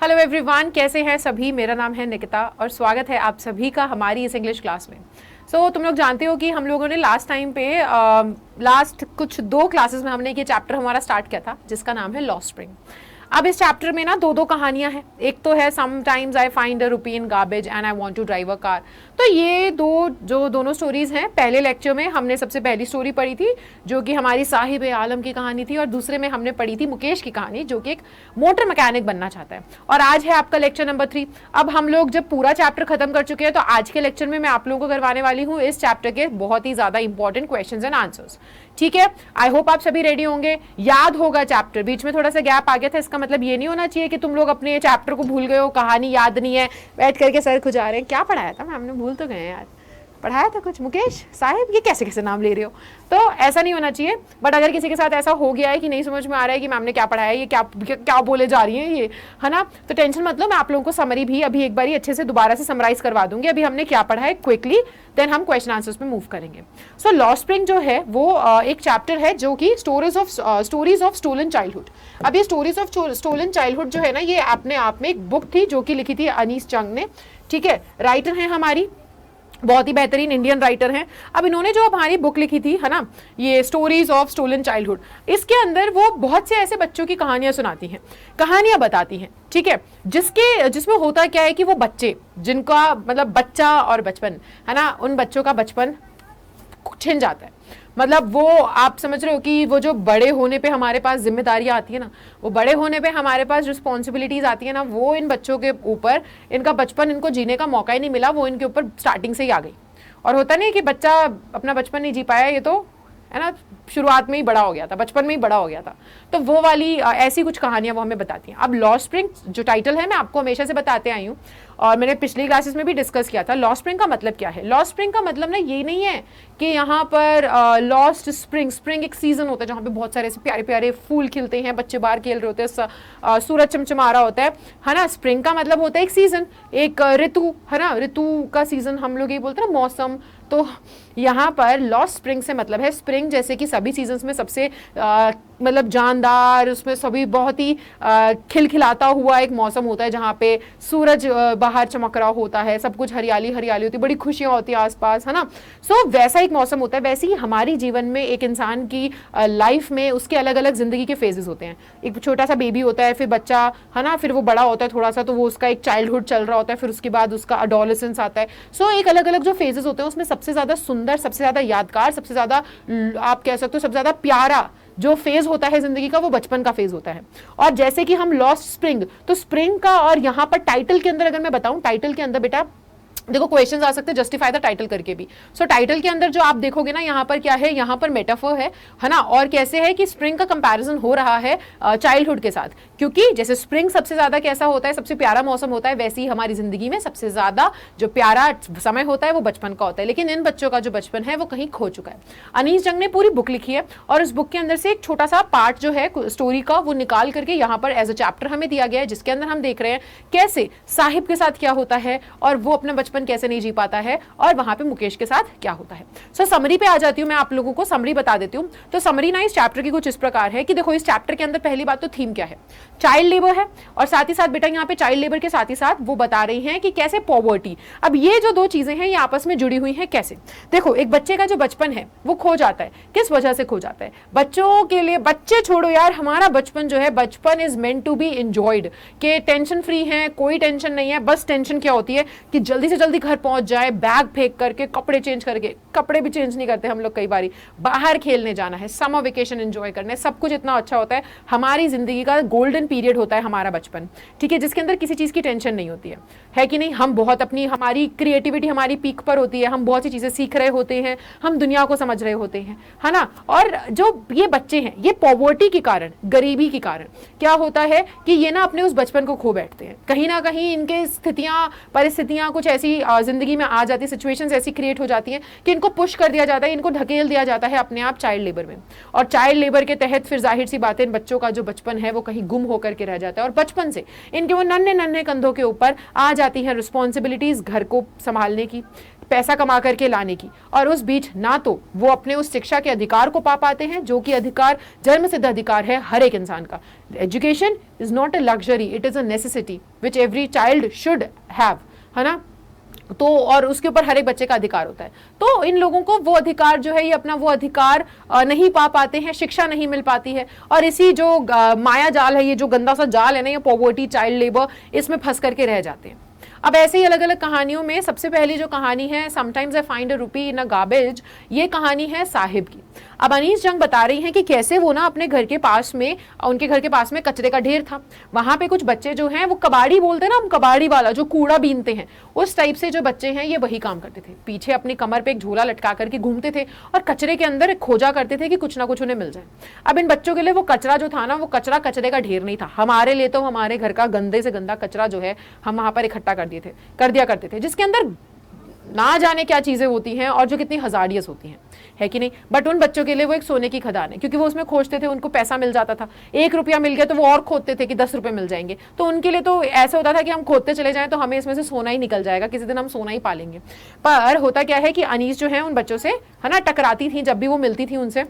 Hello everyone, कैसे हैं सभी। मेरा नाम है निकिता और स्वागत है आप सभी का हमारी इस इंग्लिश क्लास में। तुम लोग जानते हो कि हम लोगों ने लास्ट टाइम पे लास्ट कुछ 2 क्लासेस में हमने ये चैप्टर हमारा स्टार्ट किया था जिसका नाम है लॉस्ट स्प्रिंग। अब इस चैप्टर में ना दो कहानियां हैं। एक तो है sometimes I find a rupee in garbage and I want to drive a car. तो ये दोनों स्टोरीज हैं। पहले लेक्चर में हमने सबसे पहली स्टोरी पढ़ी थी जो कि हमारी साहिब आलम की कहानी थी, और दूसरे में हमने पढ़ी थी मुकेश की कहानी जो कि एक मोटर मैकेनिक बनना चाहता है। और आज है आपका लेक्चर नंबर 3। अब हम लोग जब पूरा चैप्टर खत्म कर चुके हैं तो आज के लेक्चर में मैं आप लोगों को करवाने वाली हूँ इस चैप्टर के बहुत ही ज्यादा इंपॉर्टेंट क्वेश्चंस एंड आंसर्स। ठीक है, आई होप आप सभी रेडी होंगे, याद होगा चैप्टर। बीच में थोड़ा सा गैप आ गया था, इसका मतलब ये नहीं होना चाहिए कि तुम लोग अपने चैप्टर को भूल गए हो, कहानी याद नहीं है, बैठ करके सर खुजा रहे हैं क्या पढ़ाया था मैम ने, भूल तो गए यार, पढ़ाया था कुछ मुकेश साहिब, ये कैसे कैसे नाम ले रहे हो। तो ऐसा नहीं होना चाहिए। बट अगर किसी के साथ ऐसा हो गया है कि नहीं समझ में आ रहा है कि मैम ने क्या पढ़ाया है, ये क्या बोले जा रही है ये, है ना, तो टेंशन मत लो, मैं आप लोगों को समरी भी अभी एक बार अच्छे से दोबारा से समराइज करवा दूंगी। अभी हमने क्या पढ़ा है क्विकली, देन हम क्वेश्चन आंसर्स में मूव करेंगे। सो लॉस्ट स्प्रिंग जो है वो एक चैप्टर है जो कि स्टोरीज ऑफ स्टोलन चाइल्डहुड। अब ये स्टोरीज ऑफ स्टोलन चाइल्डहुड जो है ना, ये अपने आप में एक बुक थी जो कि लिखी थी अनीस चंग ने। ठीक है, राइटर है हमारी, बहुत ही बेहतरीन इंडियन राइटर हैं। अब इन्होंने जो हमारी बुक लिखी थी, है ना, ये स्टोरीज ऑफ स्टोलन चाइल्डहुड, इसके अंदर वो बहुत से ऐसे बच्चों की कहानियां सुनाती हैं, कहानियां बताती हैं। ठीक है, जिसमें होता क्या है कि वो बच्चे जिनका मतलब बच्चा और बचपन, है ना, उन बच्चों का बचपन छिन जाता है। मतलब वो आप समझ रहे हो कि वो जो बड़े होने पे हमारे पास जिम्मेदारियां आती है ना, वो बड़े होने पे हमारे पास रिस्पॉन्सिबिलिटीज आती है ना, वो इन बच्चों के ऊपर, इनका बचपन इनको जीने का मौका ही नहीं मिला, वो इनके ऊपर स्टार्टिंग से ही आ गई। और होता नहीं कि बच्चा अपना बचपन नहीं जी पाया, ये तो है ना, शुरुआत में ही बड़ा हो गया था, बचपन में ही बड़ा हो गया था। तो वो वाली ऐसी कुछ कहानियां वो हमें बताती हैं। अब लॉस्ट स्प्रिंग जो टाइटल है मैं आपको हमेशा से बताते आई हूँ और मैंने पिछली क्लासेस में भी डिस्कस किया था। लॉस्ट स्प्रिंग का मतलब क्या है? लॉस्ट स्प्रिंग का मतलब ना ये नहीं है कि यहाँ पर लॉस्ट स्प्रिंग एक सीजन होता है जहाँ पे बहुत सारे ऐसे प्यारे प्यारे फूल खिलते हैं, बच्चे बाहर खेल रहे होते हैं, सूरज चमचमा रहा होता है ना। स्प्रिंग का मतलब होता है एक सीजन, एक ऋतु, है ना, ऋतु का सीजन हम लोग ये बोलते हैं ना, मौसम। तो यहाँ पर लॉस्ट स्प्रिंग से मतलब है स्प्रिंग, जैसे कि सभी सीजन्स में सबसे मतलब जानदार, उसमें सभी बहुत ही खिलखिलाता हुआ एक मौसम होता है जहाँ पे सूरज बाहर चमक रहा होता है, सब कुछ हरियाली हरियाली होती है, बड़ी खुशियाँ होती है आसपास, है ना। सो वैसा एक मौसम होता है। वैसे ही हमारी जीवन में एक इंसान की लाइफ में उसके अलग अलग जिंदगी के फेजेस होते हैं। एक छोटा सा बेबी होता है, फिर बच्चा, है ना, फिर वो बड़ा होता है थोड़ा सा, तो वो उसका एक चाइल्डहुड चल रहा होता है, फिर उसके बाद उसका अडोलेसेंस आता है। सो एक अलग अलग जो फेजेस होते हैं उसमें सबसे ज्यादा सुंदर, सबसे ज्यादा यादगार, सबसे ज्यादा आप कह सकते हो सबसे ज्यादा प्यारा जो फेज होता है जिंदगी का, वो बचपन का फेज होता है। और जैसे कि हम लॉस्ट स्प्रिंग, तो स्प्रिंग का, और यहाँ पर टाइटल के अंदर अगर मैं बताऊं, टाइटल के अंदर बेटा देखो क्वेश्चंस आ सकते हैं जस्टिफाई द टाइटल करके भी। सो टाइटल के अंदर जो आप देखोगे ना, यहाँ पर क्या है, यहाँ पर मेटाफर है ना, और कैसे है कि स्प्रिंग का कंपैरिजन हो रहा है चाइल्डहुड के साथ, क्योंकि जैसे स्प्रिंग सबसे ज्यादा कैसा होता है, सबसे प्यारा मौसम होता है, वैसे ही हमारी जिंदगी में सबसे ज्यादा जो प्यारा समय होता है वो बचपन का होता है। लेकिन इन बच्चों का जो बचपन है वो कहीं खो चुका है। अनीस जंग ने पूरी बुक लिखी है और उस बुक के अंदर से एक छोटा सा पार्ट जो है स्टोरी का वो निकाल करके यहाँ पर एज अ चैप्टर हमें दिया गया है, जिसके अंदर हम देख रहे हैं कैसे साहिब के साथ क्या होता है और वो अपना बचपन कैसे नहीं जी पाता है, और वहां पे मुकेश के साथ क्या होता है। सो समरी पे आ जाती हूँ, मैं आप लोगों को समरी बता देती हूँ। तो समरी ना इस चैप्टर की कुछ इस प्रकार है कि देखो इस चैप्टर के अंदर पहली बात तो थीम क्या है, चाइल्ड लेबर है, और साथ ही साथ बेटा यहाँ पे चाइल्ड लेबर के साथ ही साथ वो बता रही हैं कि कैसे पॉवर्टी, अब ये जो 2 चीजें हैं ये आपस में जुड़ी हुई हैं कैसे। देखो एक बच्चे का जो बचपन है वो खो जाता है, किस वजह से खो जाता है? बच्चों के लिए, बच्चे छोड़ो यार, हमारा बचपन जो है, बचपन is meant to be enjoyed, के टेंशन फ्री है, कोई टेंशन नहीं है। बस टेंशन क्या होती है कि जल्दी से जल्दी घर पहुंच जाए, बैग फेंक करके, कपड़े चेंज करके, कपड़े भी चेंज नहीं करते हम लोग कई बारी, बाहर खेलने जाना है, समर वेकेशन एंजॉय करने, सब कुछ इतना अच्छा होता है। हमारी जिंदगी का गोल्डन पीरियड होता है हमारा बचपन, ठीक है, जिसके अंदर किसी चीज की टेंशन नहीं होती है कि नहीं। हम बहुत अपनी, हमारी क्रिएटिविटी हमारी पीक पर होती है, हम बहुत सी चीजें सीख रहे होते हैं, हम दुनिया को समझ रहे होते हैं, है ना। और जो ये बच्चे हैं, ये पॉवर्टी के कारण, गरीबी के कारण क्या होता है कि ये ना अपने उस बचपन को खो बैठते हैं। कहीं ना कहीं इनके स्थितियां, परिस्थितियां कुछ ऐसी जिंदगी में आ जाती, सिचुएशंस ऐसी क्रिएट हो जाती हैं कि इनको पुश कर दिया जाता है, इनको ढकेल दिया जाता है अपने आप चाइल्ड लेबर में। और चाइल्ड लेबर के तहत फिर जाहिर सी बात है इन बच्चों का जो बचपन है वो कहीं गुम होकर के रह जाता है, और बचपन से इनके वो नन्हे नन्हे कंधों के ऊपर आ जाती हैं रिस्पॉन्सिबिलिटीज घर को संभालने की, पैसा कमा करके लाने की, और उस बीच ना तो वो अपने उस शिक्षा के अधिकार को पा पाते हैं जो कि अधिकार जन्म सिद्ध अधिकार है हर एक इंसान का। Education is not a luxury, it is a necessity which every child should have, है ना। तो और उसके ऊपर हर एक बच्चे का अधिकार होता है। तो इन लोगों को वो अधिकार जो है, ये अपना वो अधिकार नहीं पा पाते हैं, शिक्षा नहीं मिल पाती है, और इसी जो माया जाल है, ये जो गंदा सा जाल है ना, ये पॉवर्टी, चाइल्ड लेबर, इसमें फंस करके रह जाते हैं। अब ऐसे ही अलग अलग कहानियों में सबसे पहली जो कहानी है, समटाइम्स आई फाइंड अ रूपी इन अ गार्बेज, ये कहानी है साहिब की। अब अनीस जंग बता रही हैं कि कैसे वो ना अपने घर के पास में, उनके घर के पास में कचरे का ढेर था, वहां पे कुछ बच्चे जो हैं वो कबाड़ी बोलते हैं ना, हम कबाड़ी वाला जो कूड़ा बीनते हैं, उस टाइप से जो बच्चे हैं ये वही काम करते थे। पीछे अपनी कमर पे एक झोला लटका करके घूमते थे और कचरे के अंदर खोजा करते थे कि कुछ ना कुछ उन्हें मिल जाए। अब इन बच्चों के लिए वो कचरा जो था ना, वो कचरा कचरे का ढेर नहीं था। हमारे लिए तो हमारे घर का गंदे से गंदा कचरा जो है हम वहां पर इकट्ठा कर दिया करते थे, जिसके अंदर ना जाने क्या चीजें होती हैं और जो कितनी हजारियस होती हैं, है कि नहीं। बट उन बच्चों के लिए वो एक सोने की खदान है, क्योंकि वो उसमें खोजते थे, उनको पैसा मिल जाता था। 1 रुपया मिल गया तो वो और खोदते थे कि 10 रुपए मिल जाएंगे। तो उनके लिए तो ऐसा होता था कि हम खोदते चले जाएं तो हमें इसमें से सोना ही निकल जाएगा, किसी दिन हम सोना ही पालेंगे। पर होता क्या है कि अनीस जो है उन बच्चों से, है ना, टकराती थी जब भी वो मिलती थी उनसे,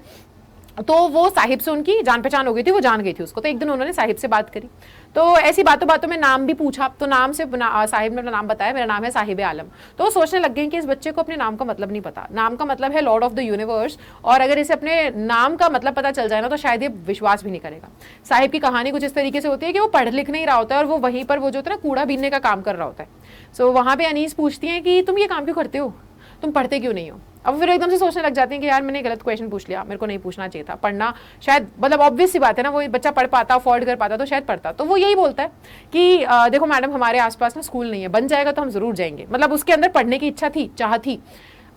तो वो साहिब से उनकी जान पहचान हो गई थी, वो जान गई थी उसको। तो एक दिन उन्होंने साहिब से बात करी, तो ऐसी बातों बातों में नाम भी पूछा, तो नाम से साहिब ने अपना नाम बताया, मेरा नाम है साहिब आलम। तो वो सोचने लग गए कि इस बच्चे को अपने नाम का मतलब नहीं पता। नाम का मतलब है लॉर्ड ऑफ द यूनिवर्स, और अगर इसे अपने नाम का मतलब पता चल जाए ना तो शायद ये विश्वास भी नहीं करेगा। साहिब की कहानी कुछ इस तरीके से होती है कि वो पढ़ लिख नहीं रहा होता है, और वो वहीं पर वो जो होता है ना, कूड़ा बीनने का काम कर रहा होता है। सो वहाँ पे अनीस पूछती है कि तुम ये काम क्यों करते हो, तुम पढ़ते क्यों नहीं हो। अब फिर एकदम से सोचने लग जाते हैं कि यार मैंने गलत क्वेश्चन पूछ लिया, मेरे को नहीं पूछना चाहिए था। पढ़ना शायद, मतलब ऑब्वियस सी बात है ना, वो बच्चा पढ़ पाता, अफोर्ड कर पाता तो शायद पढ़ता। तो वो यही बोलता है कि देखो मैडम, हमारे आसपास ना स्कूल नहीं है, बन जाएगा तो हम जरूर जाएंगे। मतलब उसके अंदर पढ़ने की इच्छा थी, चाह थी,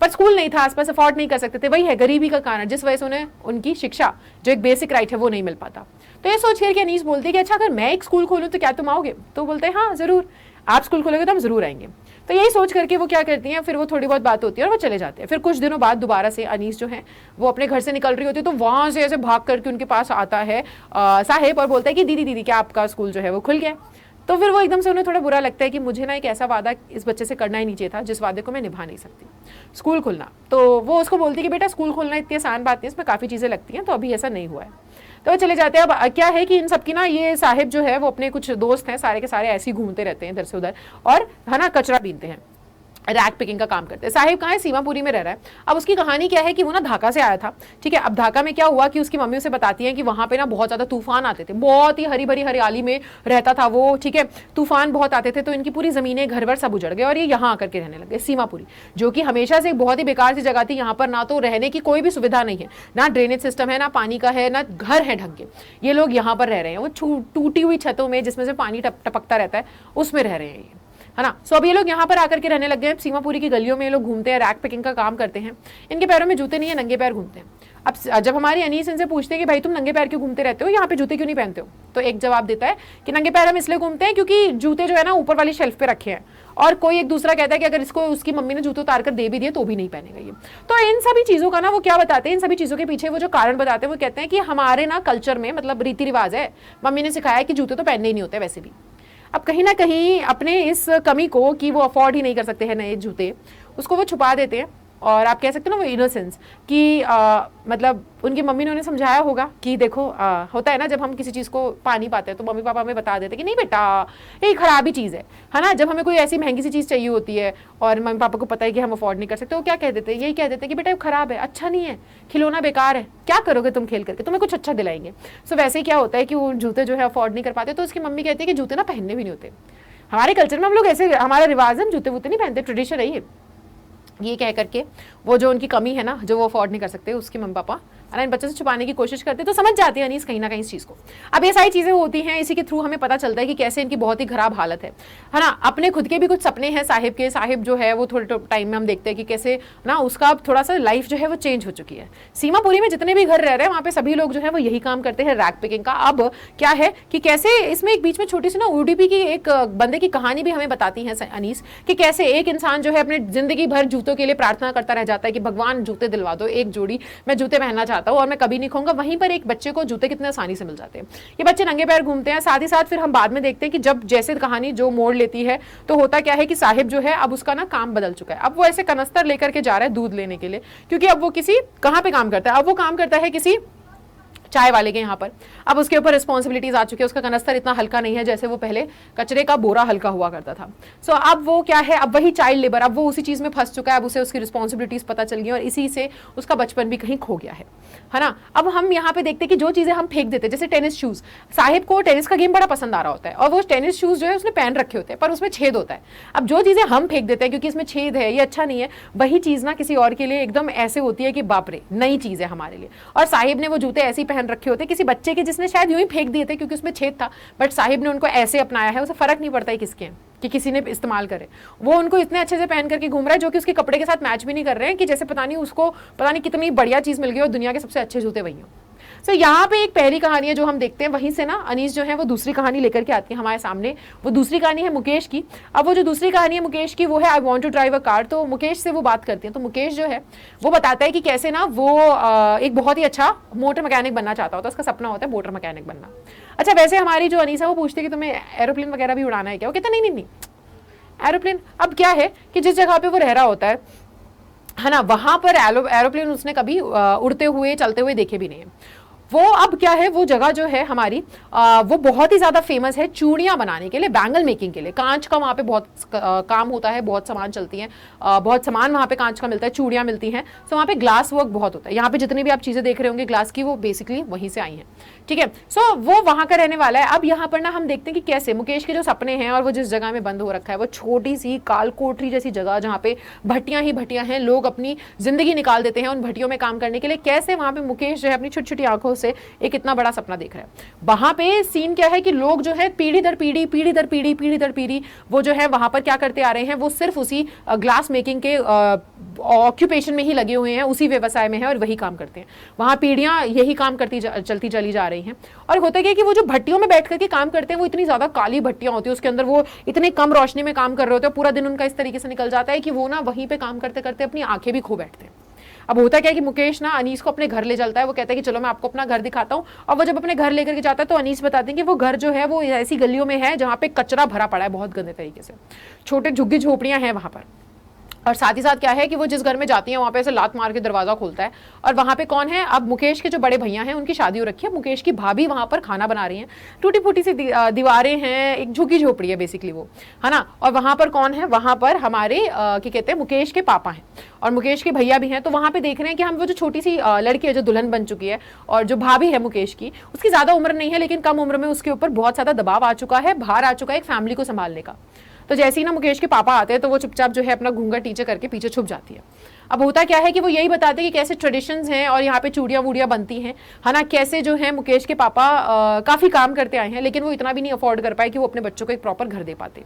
पर स्कूल नहीं था आसपास, अफोर्ड नहीं कर सकते थे। वही है गरीबी का कारण, जिस वजह से उन्हें उनकी शिक्षा जो एक बेसिक राइट है वो नहीं मिल पाता। तो ये सोच कर अनीस बोलती है कि अच्छा, अगर मैं एक स्कूल खोलूँ तो क्या तुम आओगे। तो बोलते हैं हाँ जरूर, आप स्कूल खोलोगे तो हम जरूर आएंगे। तो यही सोच करके वो क्या करती हैं, फिर वो थोड़ी बहुत बात होती है और वो चले जाते हैं। फिर कुछ दिनों बाद दोबारा से अनीस जो है वो अपने घर से निकल रही होती है, तो वहां से ऐसे भाग करके उनके पास आता है साहिब और बोलता है कि दीदी दीदी क्या आपका स्कूल जो है वो खुल गया। तो फिर वो एकदम से उन्हें थोड़ा बुरा लगता है कि मुझे ना एक ऐसा वादा इस बच्चे से करना ही नहीं चाहिए था जिस वादे को मैं निभा नहीं सकती, स्कूल खुलना। तो वो उसको बोलती है कि बेटा स्कूल खोलना इतनी आसान बात नहीं, इसमें काफ़ी चीज़ें लगती हैं, तो अभी ऐसा नहीं हुआ है। तो वो चले जाते हैं। अब क्या है कि इन सबकी ना, ये साहिब जो है वो अपने कुछ दोस्त हैं, सारे के सारे ऐसे ही घूमते रहते हैं इधर से उधर, और है ना कचरा बीनते हैं, रैक पिकिंग का काम करते हैं। साहिब कहाँ है, सीमापुरी में रह रहा है। अब उसकी कहानी क्या है कि वो ना ढाका से आया था, ठीक है। अब ढाका में क्या हुआ कि उसकी मम्मी उसे बताती है कि वहाँ पे ना बहुत ज़्यादा तूफान आते थे, बहुत ही हरी भरी हरियाली में रहता था वो, ठीक है। तूफान बहुत आते थे तो इनकी पूरी ज़मीनें, घर वर सब उजड़ गए और ये यहाँ आकर के रहने लगे, सीमापुरी, जो कि हमेशा से एक बहुत ही बेकार सी जगह थी। यहाँ पर ना तो रहने की कोई भी सुविधा नहीं है, ना ड्रेनेज सिस्टम है, ना पानी का है, ना घर है ढंग के। ये लोग यहाँ पर रह रहे हैं वो टूटी हुई छतों में जिसमें से पानी टपकता रहता है, उसमें रह रहे हैं ये, है ना। सो अब ये लोग यहाँ पर आकर के रहने लग गए। सीमापुरी की गलियों में ये लोग घूमते हैं, रैक पिकिंग का काम करते हैं। इनके पैरों में जूते नहीं है, नंगे पैर घूमते हैं। अब जब हमारी अनीस इनसे पूछते हैं कि भाई तुम नंगे पैर क्यों घूमते रहते हो, यहाँ पे जूते क्यों नहीं पहनते हो, तो एक जवाब देता है कि नंगे पैर हम इसलिए घूमते हैं क्योंकि जूते जो है ना ऊपर वाली शेल्फ पे रखे हैं, और कोई एक दूसरा कहता है कि अगर इसको उसकी मम्मी ने जूते उतार कर दे भी दिए तो भी नहीं पहनेगा ये। तो इन सभी चीज़ों का ना वो क्या बताते हैं, इन सभी चीज़ों के पीछे वो जो कारण बताते हैं वो कहते हैं कि हमारे ना कल्चर में, मतलब रीति रिवाज है, मम्मी ने सिखाया कि जूते तो पहनने ही नहीं होते वैसे भी। अब कहीं ना कहीं अपने इस कमी को कि वो अफोर्ड ही नहीं कर सकते हैं नए जूते, उसको वो छुपा देते हैं। और आप कह सकते हो ना वो इनोसेंस कि मतलब उनकी मम्मी ने उन्हें समझाया होगा कि देखो होता है ना जब हम किसी चीज़ को पा नहीं पाते हैं तो मम्मी पापा हमें बता देते कि नहीं बेटा ये खराब ही चीज़ है ना। जब हमें कोई ऐसी महंगी सी चीज़ चाहिए होती है और मम्मी पापा को पता है कि हम अफोर्ड नहीं कर सकते, वो क्या कह देते हैं, यही कह देते हैं कि बेटा खराब है, अच्छा नहीं है, खिलौना बेकार है, क्या करोगे तुम खेल करके, तुम्हें कुछ अच्छा दिलाएंगे। सो वैसे ही क्या होता है कि वो जूते जो है अफोर्ड नहीं कर पाते, तो उसकी मम्मी कहती है कि जूते ना पहनने भी नहीं होते। हमारे कल्चर में हम लोग ऐसे, हमारा रिवाज है, जूते वूते नहीं पहनते, ट्रेडिशन है ये कह करके वो जो उनकी कमी है ना, जो वो अफोर्ड नहीं कर सकते, उसके मम्मी पापा इन बच्चों से छुपाने की कोशिश करते, तो समझ जाते हैं अनीस कहीं ना कहीं इस चीज़ को। अब ये सारी चीज़ें होती हैं, इसी के थ्रू हमें पता चलता है कि कैसे इनकी बहुत ही खराब हालत है ना। अपने खुद के भी कुछ सपने हैं साहिब के। साहिब जो है वो थोड़े टाइम में हम देखते हैं कि कैसे ना उसका अब थोड़ा सा लाइफ जो है वो चेंज हो चुकी है। सीमापुरी में जितने भी घर रह रहे हैं वहाँ पे सभी लोग जो है वो यही काम करते हैं, रैक पिकिंग का। अब क्या है कि कैसे इसमें एक बीच में छोटी सी ना ओडीपी की एक बंदे की कहानी भी हमें बताती है अनीस, कि कैसे एक इंसान जो है अपने जिंदगी भर जूतों के लिए प्रार्थना करता रह जाता है कि भगवान जूते दिलवा दो, एक जोड़ी मैं जूते पहनना चाहता हूँ और मैं कभी नहीं कहूँगा, वहीं पर एक बच्चे को जूते कितने आसानी से मिल जाते हैं। ये बच्चे नंगे पैर घूमते हैं। साथ ही साथ फिर हम बाद में देखते हैं कि जब जैसे कहानी जो मोड़ लेती है तो होता क्या है कि साहिब जो है अब उसका ना काम बदल चुका है। अब वो ऐसे कनस्तर लेकर के जा रहा है दूध लेने के लिए, क्योंकि अब वो किसी कहाँ पे काम करता है, अब वो काम करता है किसी चाय वाले के यहाँ पर। अब उसके ऊपर रिस्पॉन्सिबिलिटीज आ चुकी है, उसका कनस्तर इतना हल्का नहीं है जैसे वो पहले कचरे का बोरा हल्का हुआ करता था। सो अब वो क्या है, अब वही चाइल्ड लेबर, अब वो उसी चीज में फंस चुका है, अब उसे उसकी रिस्पॉन्सिबिलिटीज पता चल गई और इसी से उसका बचपन भी कहीं खो गया है ना। अब हम यहाँ पे देखते हैं कि जो चीजें हम फेंक देते हैं, जैसे टेनिस शूज, साहिब को टेनिस का गेम बड़ा पसंद आ रहा होता है और वो टेनिस शूज जो है उसने पहन रखे होते हैं पर उसमें छेद होता है। अब जो चीजें हम फेंक देते हैं क्योंकि इसमें छेद है, ये अच्छा नहीं है, वही चीज ना किसी और के लिए एकदम ऐसे होती है कि बाप रे नई चीज है हमारे लिए। और साहिब ने वो जूते ऐसे ही पहन रखे होते किसी बच्चे के जिसने शायद यूं ही फेंक दिए थे क्योंकि उसमें छेद था, बट साहिब ने उनको ऐसे अपनाया है, उसे फर्क नहीं पड़ता है किसके हैं कि किसी ने इस्तेमाल करे। वो उनको इतने अच्छे से पहन करके घूम रहा है जो कि उसके कपड़े के साथ मैच भी नहीं कर रहे हैं, कि जैसे पता नहीं उसको पता नहीं कितनी बढ़िया चीज मिल गई और दुनिया के सबसे अच्छे जूते वही हो। सो यहाँ पे एक पहली कहानी है जो हम देखते हैं, वहीं से ना अनीस जो है वो दूसरी कहानी लेकर के आती है हमारे सामने। वो दूसरी कहानी है मुकेश की। अब वो जो दूसरी कहानी है मुकेश की वो है I want to drive a car. तो मुकेश से वो बात करती है, तो मुकेश जो है वो बताता है कि कैसे ना वो एक बहुत ही अच्छा मोटर मैकेनिक बनना चाहता होता है, उसका सपना होता है मोटर मैकेनिक बनना। अच्छा वैसे हमारी जो अनीस है वो पूछती है कि तुम्हें एरोप्लेन वगैरह भी उड़ाना है क्या? वो कहता नहीं नहीं नहीं एरोप्लेन। अब क्या है कि जिस जगह पे वो रह रहा होता है ना, वहां पर एरोप्लेन उसने कभी उड़ते हुए चलते हुए देखे भी नहीं है। वो अब क्या है, वो जगह जो है हमारी वो बहुत ही ज्यादा फेमस है चूड़ियां बनाने के लिए, बैंगल मेकिंग के लिए। कांच का वहां पे बहुत काम होता है, बहुत सामान चलती है, बहुत सामान वहां पे कांच का मिलता है, चूड़ियां मिलती हैं। सो वहां पे ग्लास वर्क बहुत होता है। यहाँ पे जितनी भी आप चीजें देख रहे होंगे ग्लास की, वो बेसिकली वहीं से आई हैं, ठीक है। सो वो वहां का रहने वाला है। अब यहाँ पर ना हम देखते हैं कि कैसे मुकेश के जो सपने हैं और वो जिस जगह में बंद हो रखा है, वो छोटी सी कालकोठरी जैसी जगह जहाँ पे भट्टियां ही भट्टियां हैं, लोग अपनी जिंदगी निकाल देते हैं उन भट्टियों में काम करने के लिए, कैसे वहां पे मुकेश जो है अपनी छोटी छोटी आंखों से एक इतना बड़ा सपना देख रहा है। वहां पे सीन क्या है कि लोग जो है पीढ़ी दर पीढ़ी पीढ़ी दर पीढ़ी पीढ़ी दर पीढ़ी वो जो है वहां पर क्या करते आ रहे हैं, वो सिर्फ उसी ग्लास मेकिंग के ऑक्यूपेशन में ही लगे हुए हैं, उसी व्यवसाय में है और वही काम करते हैं। वहां पीढ़ियां यही काम करती चलती चली जा रही हैं। और होता क्या है कि वो जो भट्टियों में बैठ करके काम करते हैं वो इतनी ज्यादा काली भट्टियां होती है, उसके अंदर वो इतने कम रोशनी में काम कर रहे होते हैं, पूरा दिन उनका इस तरीके से निकल जाता है कि वो ना वहीं पे काम करते करते अपनी आंखें भी खो बैठते हैं। अब होता क्या है कि मुकेश ना अनीस को अपने घर ले चलता है, वो कहता है कि चलो मैं आपको अपना घर दिखाता हूँ। और वो जब अपने घर लेकर के जाता है तो अनीस बताते हैं कि वो घर जो है वो ऐसी गलियों में है जहाँ पे कचरा भरा पड़ा है बहुत गंदे तरीके से, छोटे झुग्गी झोपड़ियां हैं वहां पर। और साथ ही साथ क्या है कि वो जिस घर में जाती है वहाँ पे ऐसे लात मार के दरवाजा खोलता है और वहाँ पे कौन है, अब मुकेश के जो बड़े भैया हैं उनकी शादी हो रखी है, मुकेश की भाभी वहाँ पर खाना बना रही हैं, टूटी फूटी सी दीवारें हैं, एक झुग्गी झोपड़ी है बेसिकली वो, है ना। और वहाँ पर कौन है, वहाँ पर हमारे क्या कहते हैं मुकेश के पापा हैं और मुकेश के भैया भी हैं। तो वहाँ पे देख रहे हैं कि हम वो जो छोटी सी लड़की है जो दुल्हन बन चुकी है और जो भाभी है मुकेश की, उसकी ज्यादा उम्र नहीं है लेकिन कम उम्र में उसके ऊपर बहुत ज्यादा दबाव आ चुका है, भार आ चुका है एक फैमिली को संभालने का। तो जैसे ही ना मुकेश के पापा आते हैं तो वो चुपचाप जो है अपना घूंघट नीचे करके पीछे छुप जाती है। अब होता क्या है कि वो यही बताते हैं कि कैसे ट्रेडिशंस हैं और यहाँ पे चूड़ियाँ वूड़ियाँ बनती हैं, है ना। कैसे जो है मुकेश के पापा काफ़ी काम करते आए हैं लेकिन वो इतना भी नहीं अफोर्ड कर पाए कि वो अपने बच्चों को एक प्रॉपर घर दे पाते।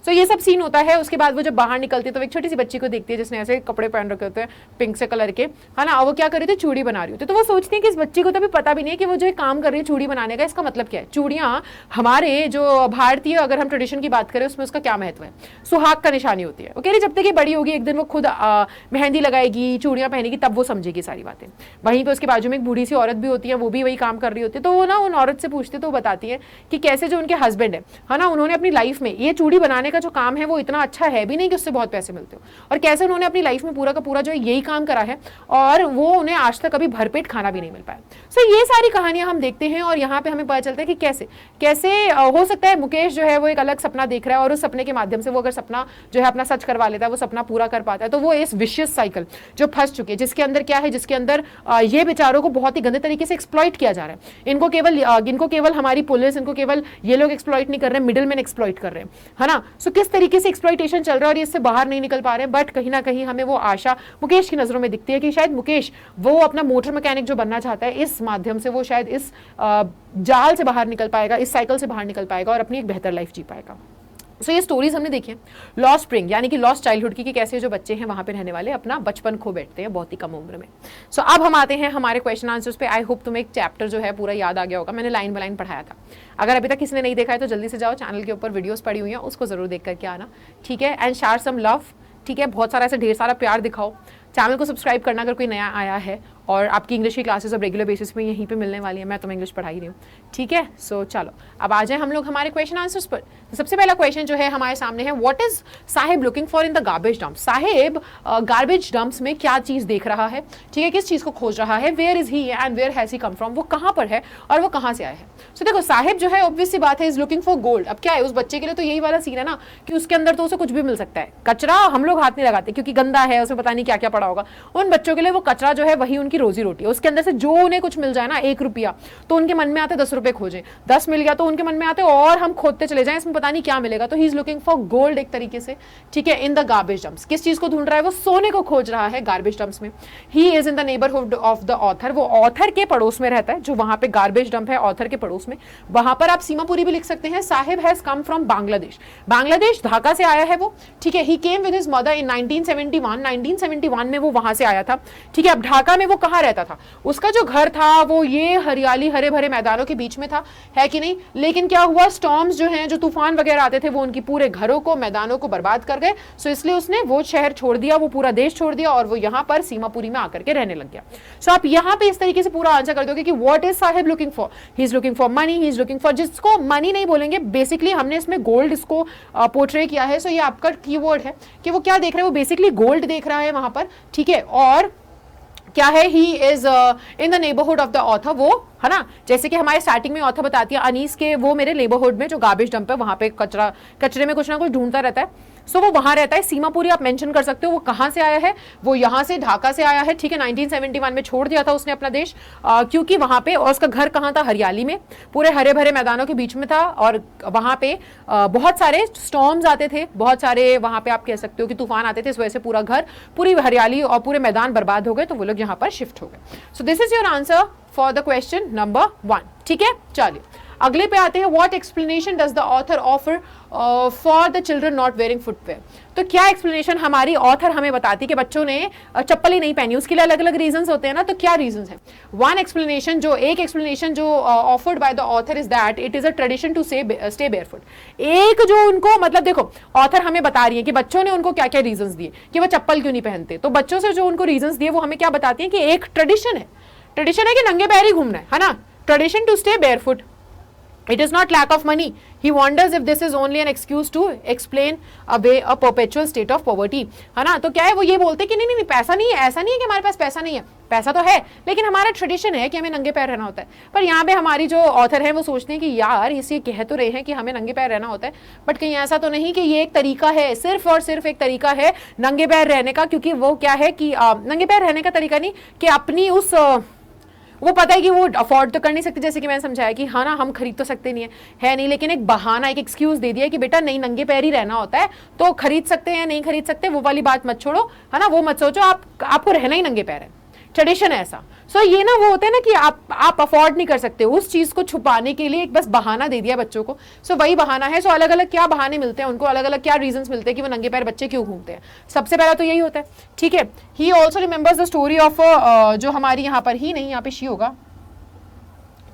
सो ये सब सीन होता है। उसके बाद वो जब बाहर निकलती है तो एक छोटी सी बच्ची को देखती है जिसने ऐसे कपड़े पहन रखे होते हैं पिंक से कलर के, है ना। और वो क्या कर रही थी, चूड़ी बना रही होती है। तो वो सोचती है कि इस बच्ची को तो अभी पता भी नहीं है कि वो जो काम कर रही है चूड़ी बनाने का, इसका मतलब क्या है। चूड़ियाँ हमारे जो भारतीय अगर हम ट्रेडिशन की बात करें उसमें उसका क्या महत्व है, सुहाग का निशानी होती है। वो कह रही जब तक ये बड़ी होगी एक दिन वो खुद मेहंदी लगाएगी, चूड़ियाँ पहनेगी, तब वो समझेगी सारी बातें। वहीं पे उसके बाजू में एक बूढ़ी सी औरत भी होती है, वो भी वही काम कर रही होती है। तो वो ना उन औरत से पूछती है तो वो बताती है कि कैसे जो उनके हस्बैंड है ना, उन्होंने अपनी लाइफ में ये चूड़ी बनाने का जो काम है वो इतना अच्छा है भी नहीं कि उससे बहुत पैसे मिलते हो, और कैसे उन्होंने अपनी लाइफ में पूरा का पूरा जो यही काम करा है और वो उन्हें आज तक कभी भरपेट खाना भी नहीं मिल पाया। सो ये सारी कहानियां हम देखते हैं और यहाँ पे हमें पता चलता है कि कैसे कैसे हो सकता है मुकेश जो है वो एक अलग सपना देख रहा है और उस सपने के माध्यम से वो अगर सपना जो है अपना सच करवा लेता है, वो सपना पूरा कर पाता है, तो वो इस विशियस साइकिल जो फंस चुकी है, जिसके अंदर क्या है, जिसके अंदर ये बेचारों को बहुत ही गंदे तरीके से एक्सप्लॉइट किया जा रहा है। इनको केवल हमारी पुलिस, इनको केवल ये लोग एक्सप्लॉइट नहीं कर रहे, मिडिल मैन एक्सप्लॉइट कर रहे हैं, है ना। सो किस तरीके से एक्सप्लॉइटेशन चल रहा है और इससे बाहर नहीं निकल पा रहे हैं। बट कहीं ना कहीं हमें वो आशा मुकेश की नजरों में दिखती है कि शायद मुकेश वो अपना मोटर मैकेनिक जो बनना चाहता है, इस माध्यम से वो शायद इस जाल से बाहर निकल पाएगा, इस साइकिल से बाहर निकल पाएगा और अपनी एक बेहतर लाइफ जी पाएगा। सो ये स्टोरीज हमने देखी हैं लॉस्ट स्प्रिंग यानी कि लॉस्ट चाइल्डहुड की, कि कैसे जो बच्चे हैं वहां पे रहने वाले अपना बचपन खो बैठते हैं बहुत ही कम उम्र में। सो अब हम आते हैं हमारे क्वेश्चन आंसर्स पे। आई होप तुम्हें एक चैप्टर जो है पूरा याद आ गया होगा, मैंने लाइन बाय लाइन पढ़ाया था। अगर अभी तक किसी ने नहीं देखा है तो जल्दी से जाओ, चैनल के ऊपर वीडियोस पड़ी हुई हैं उसको जरूर देख करके आना, ठीक है। एंड शेयर सम लव, ठीक है, बहुत सारा ऐसे ढेर सारा प्यार दिखाओ चैनल को सब्सक्राइब करना अगर कोई नया आया है, और आपकी इंग्लिश की क्लासेस अब रेगुलर बेसिस पे यहीं पे मिलने वाली है, मैं तुम्हें इंग्लिश पढ़ा ही रही हूँ, ठीक है। सो चलो अब आ जाए हम लोग हमारे क्वेश्चन आंसर्स पर। तो सबसे पहला क्वेश्चन जो है हमारे सामने है, what is Sahib looking for in the garbage dump. Sahib garbage dumps में क्या चीज देख रहा है, ठीक है, किस चीज को खोज रहा है, where is he and where has he come from, वो कहाँ पर है और वो कहाँ से आया है। सो देखो साहिब जो है ऑब्वियस सी बात है इज लुकिंग फॉर गोल्ड। अब क्या है उस बच्चे के लिए तो यही वाला सीन है ना कि उसके अंदर तो उसे कुछ भी मिल सकता है, कचरा हम लोग हाथ नहीं लगाते क्योंकि गंदा है, उसमें पता नहीं क्या क्या पड़ा होगा। उन बच्चों के लिए वो कचरा जो है वही उनकी रोजी रोटी है, उसके अंदर से जो उन्हें कुछ मिल जाए ना, 1 रुपया, तो उनके मन में आते 10 रुपए खोजें, 10 मिल गया तो उनके मन में आते और हम खोदते चले जाएं, इसमें पता नहीं क्या मिलेगा। तो he is looking for gold एक तरीके से, ठीक है, इन द गार्बेज डंप्स। किस चीज को ढूंढ रहा है, वो सोने को खोज रहा है गार्बेज डंप्स में। He is in the neighbourhood of the author, वो ऑथर के पड़ोस में रहता है, जो वहां पे गार्बेज डंप है ऑथर के पड़ोस में, वहां पर आप सीमापुरी भी लिख सकते हैं। Saheb has come from Bangladesh, Bangladesh Dhaka से आया है वो, ठीक है। He came with his mother in 1971 में वो वहां से आया था, ठीक है। अब ढाका में वो कहाँ रहता था, उसका जो घर था वो ये हरियाली हरे भरे मैदानों के बीच में था, है कि नहीं। लेकिन क्या हुआ, स्टॉर्म्स जो हैं, जो तूफान वगैरह आते थे वो उनकी पूरे घरों को, मैदानों को बर्बाद कर गए। सो इसलिए उसने वो शहर छोड़ दिया, वो पूरा देश छोड़ दिया और वो यहाँ पर सीमापुरी में आकर के रहने लग गया। सो आप यहाँ पे इस तरीके से पूरा आंसर कर दोगे कि what is Sahib looking for, he is looking for money, he is looking for, जिसको मनी नहीं बोलेंगे बेसिकली, हमने इसमें गोल्ड इसको पोर्ट्रे किया है। सो ये आपका कीवर्ड है कि वो क्या देख रहा है, वो बेसिकली गोल्ड देख रहा है वहां पर, ठीक है। और क्या है, he is in the neighbourhood of the author, वो है ना, जैसे कि हमारे स्टार्टिंग में ऑथर बताती है अनीस के वो मेरे नेबरहुड में जो गार्बेज डंप है वहां पे कचरे में कुछ ना कुछ ढूंढता रहता है। सो वो वहां रहता है। सीमापुरी आप मेंशन कर सकते हो, वो कहां से आया है, वो यहां से ढाका से आया है, ठीक है। 1971 में छोड़ दिया था उसने अपना देश, क्योंकि वहां पे, और उसका घर कहां था, हरियाली में, पूरे हरे भरे मैदानों के बीच में था, और वहां पे बहुत सारे स्टॉर्म्स आते थे, बहुत सारे वहां पे आप कह सकते हो कि तूफान आते थे, इस वजह से पूरा घर, पूरी हरियाली और पूरे मैदान बर्बाद हो गए, तो वो लोग यहाँ पर शिफ्ट हो गए। So this is your answer for the question number 1, ठीक है। चलिए अगले पे आते हैं, what explanation does the author offer for the children not wearing footwear. तो क्या एक्सप्लेनेशन हमारी ऑथर हमें बताती है कि बच्चों ने चप्पल ही नहीं पहनी, उसके लिए अलग अलग रीजंस होते हैं ना, तो क्या रीजंस हैं। एक एक्सप्लेनेशन जो offered by the author is that it is a tradition to stay barefoot. एक जो उनको, मतलब देखो ऑथर हमें बता रही है कि बच्चों ने उनको क्या क्या रीजंस दिए कि वो चप्पल क्यों नहीं पहनते, तो बच्चों से जो उनको रीजंस दिए वो हमें क्या बताती है कि एक ट्रेडिशन है कि नंगे पैर ही घूमना है ना, tradition to stay barefoot. It is not lack of money. He wonders if this is only an excuse to explain away a perpetual state of poverty, है ना। तो क्या है, वो ये बोलते कि नहीं पैसा नहीं है, ऐसा नहीं है कि हमारे पास पैसा नहीं है, पैसा तो है, लेकिन हमारा ट्रेडिशन है कि हमें नंगे पैर रहना होता है। पर यहाँ पे हमारी जो ऑथर है वो सोचते हैं कि यार इसे कह तो रहे हैं कि हमें नंगे पैर रहना होता है, बट कहीं ऐसा तो नहीं कि ये एक तरीका है, सिर्फ और सिर्फ एक तरीका है नंगे पैर रहने का, क्योंकि वो क्या है कि नंगे पैर रहने का तरीका नहीं कि अपनी उस वो पता है कि वो अफोर्ड तो कर नहीं सकते, जैसे कि मैंने समझाया कि हाँ ना, हम खरीद तो सकते नहीं है नहीं, लेकिन एक बहाना, एक एक्सक्यूज दे दिया कि बेटा नहीं नंगे पैर ही रहना होता है, तो खरीद सकते हैं नहीं खरीद सकते वो वाली बात मत छोड़ो, है ना, वो मत सोचो, आपको रहना ही नंगे पैर है, ट्रेडिशन है ऐसा। सो ये ना वो होता है ना कि आप अफोर्ड नहीं कर सकते, उस चीज को छुपाने के लिए एक बस बहाना दे दिया बच्चों को। सो वही बहाना है। सो अलग अलग क्या बहाने मिलते हैं उनको, अलग अलग क्या रीजंस मिलते हैं कि वो नंगे पैर बच्चे क्यों घूमते हैं। सबसे पहला तो यही होता है, ठीक है। He also remembers the story of, जो हमारी यहाँ पर ही नहीं, यहाँ पे शी होगा,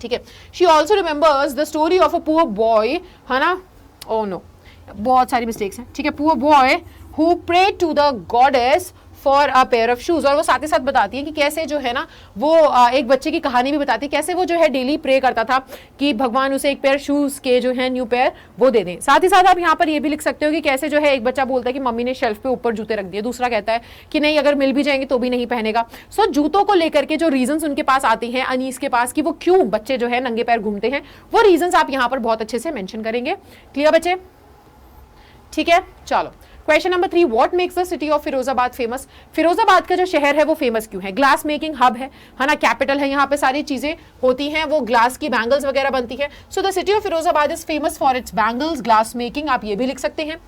ठीक है। She also remembers the story of a poor boy, है ना, ओ नो बहुत सारी मिस्टेक्स हैं, ठीक है। Poor boy who prayed to the goddess for a pair of shoes, और वो साथ ही साथ बताती है कि कैसे जो है ना वो एक बच्चे की कहानी भी बताती है कैसे वो जो है डेली प्रे करता था कि भगवान उसे एक पेयर शूज के जो है न्यू पेयर वो दे दें। साथ ही साथ आप यहाँ पर ये भी लिख सकते हो कि कैसे जो है एक बच्चा बोलता है कि मम्मी ने शेल्फ पे ऊपर जूते रख दिए, दूसरा कहता है कि नहीं अगर मिल भी जाएंगे तो भी नहीं पहनेगा। सो जूतों को लेकर के जो रीजंस उनके पास आती हैं अनीस के पास कि वो क्यों बच्चे जो है नंगे पैर घूमते हैं, वो रीजंस आप यहाँ पर बहुत अच्छे से मेंशन करेंगे। क्लियर बच्चे, ठीक है। चलो question number 3, what makes the city of Firozabad famous. Firozabad का जो शहर है वो फेमस क्यों है। ग्लास मेकिंग हब है ना, कैपिटल है, यहाँ पे सारी चीजें होती हैं, वो ग्लास की बैंगल्स वगैरह बनती है। So the city of Firozabad is famous for its bangles, glass making, आप ये भी लिख सकते हैं।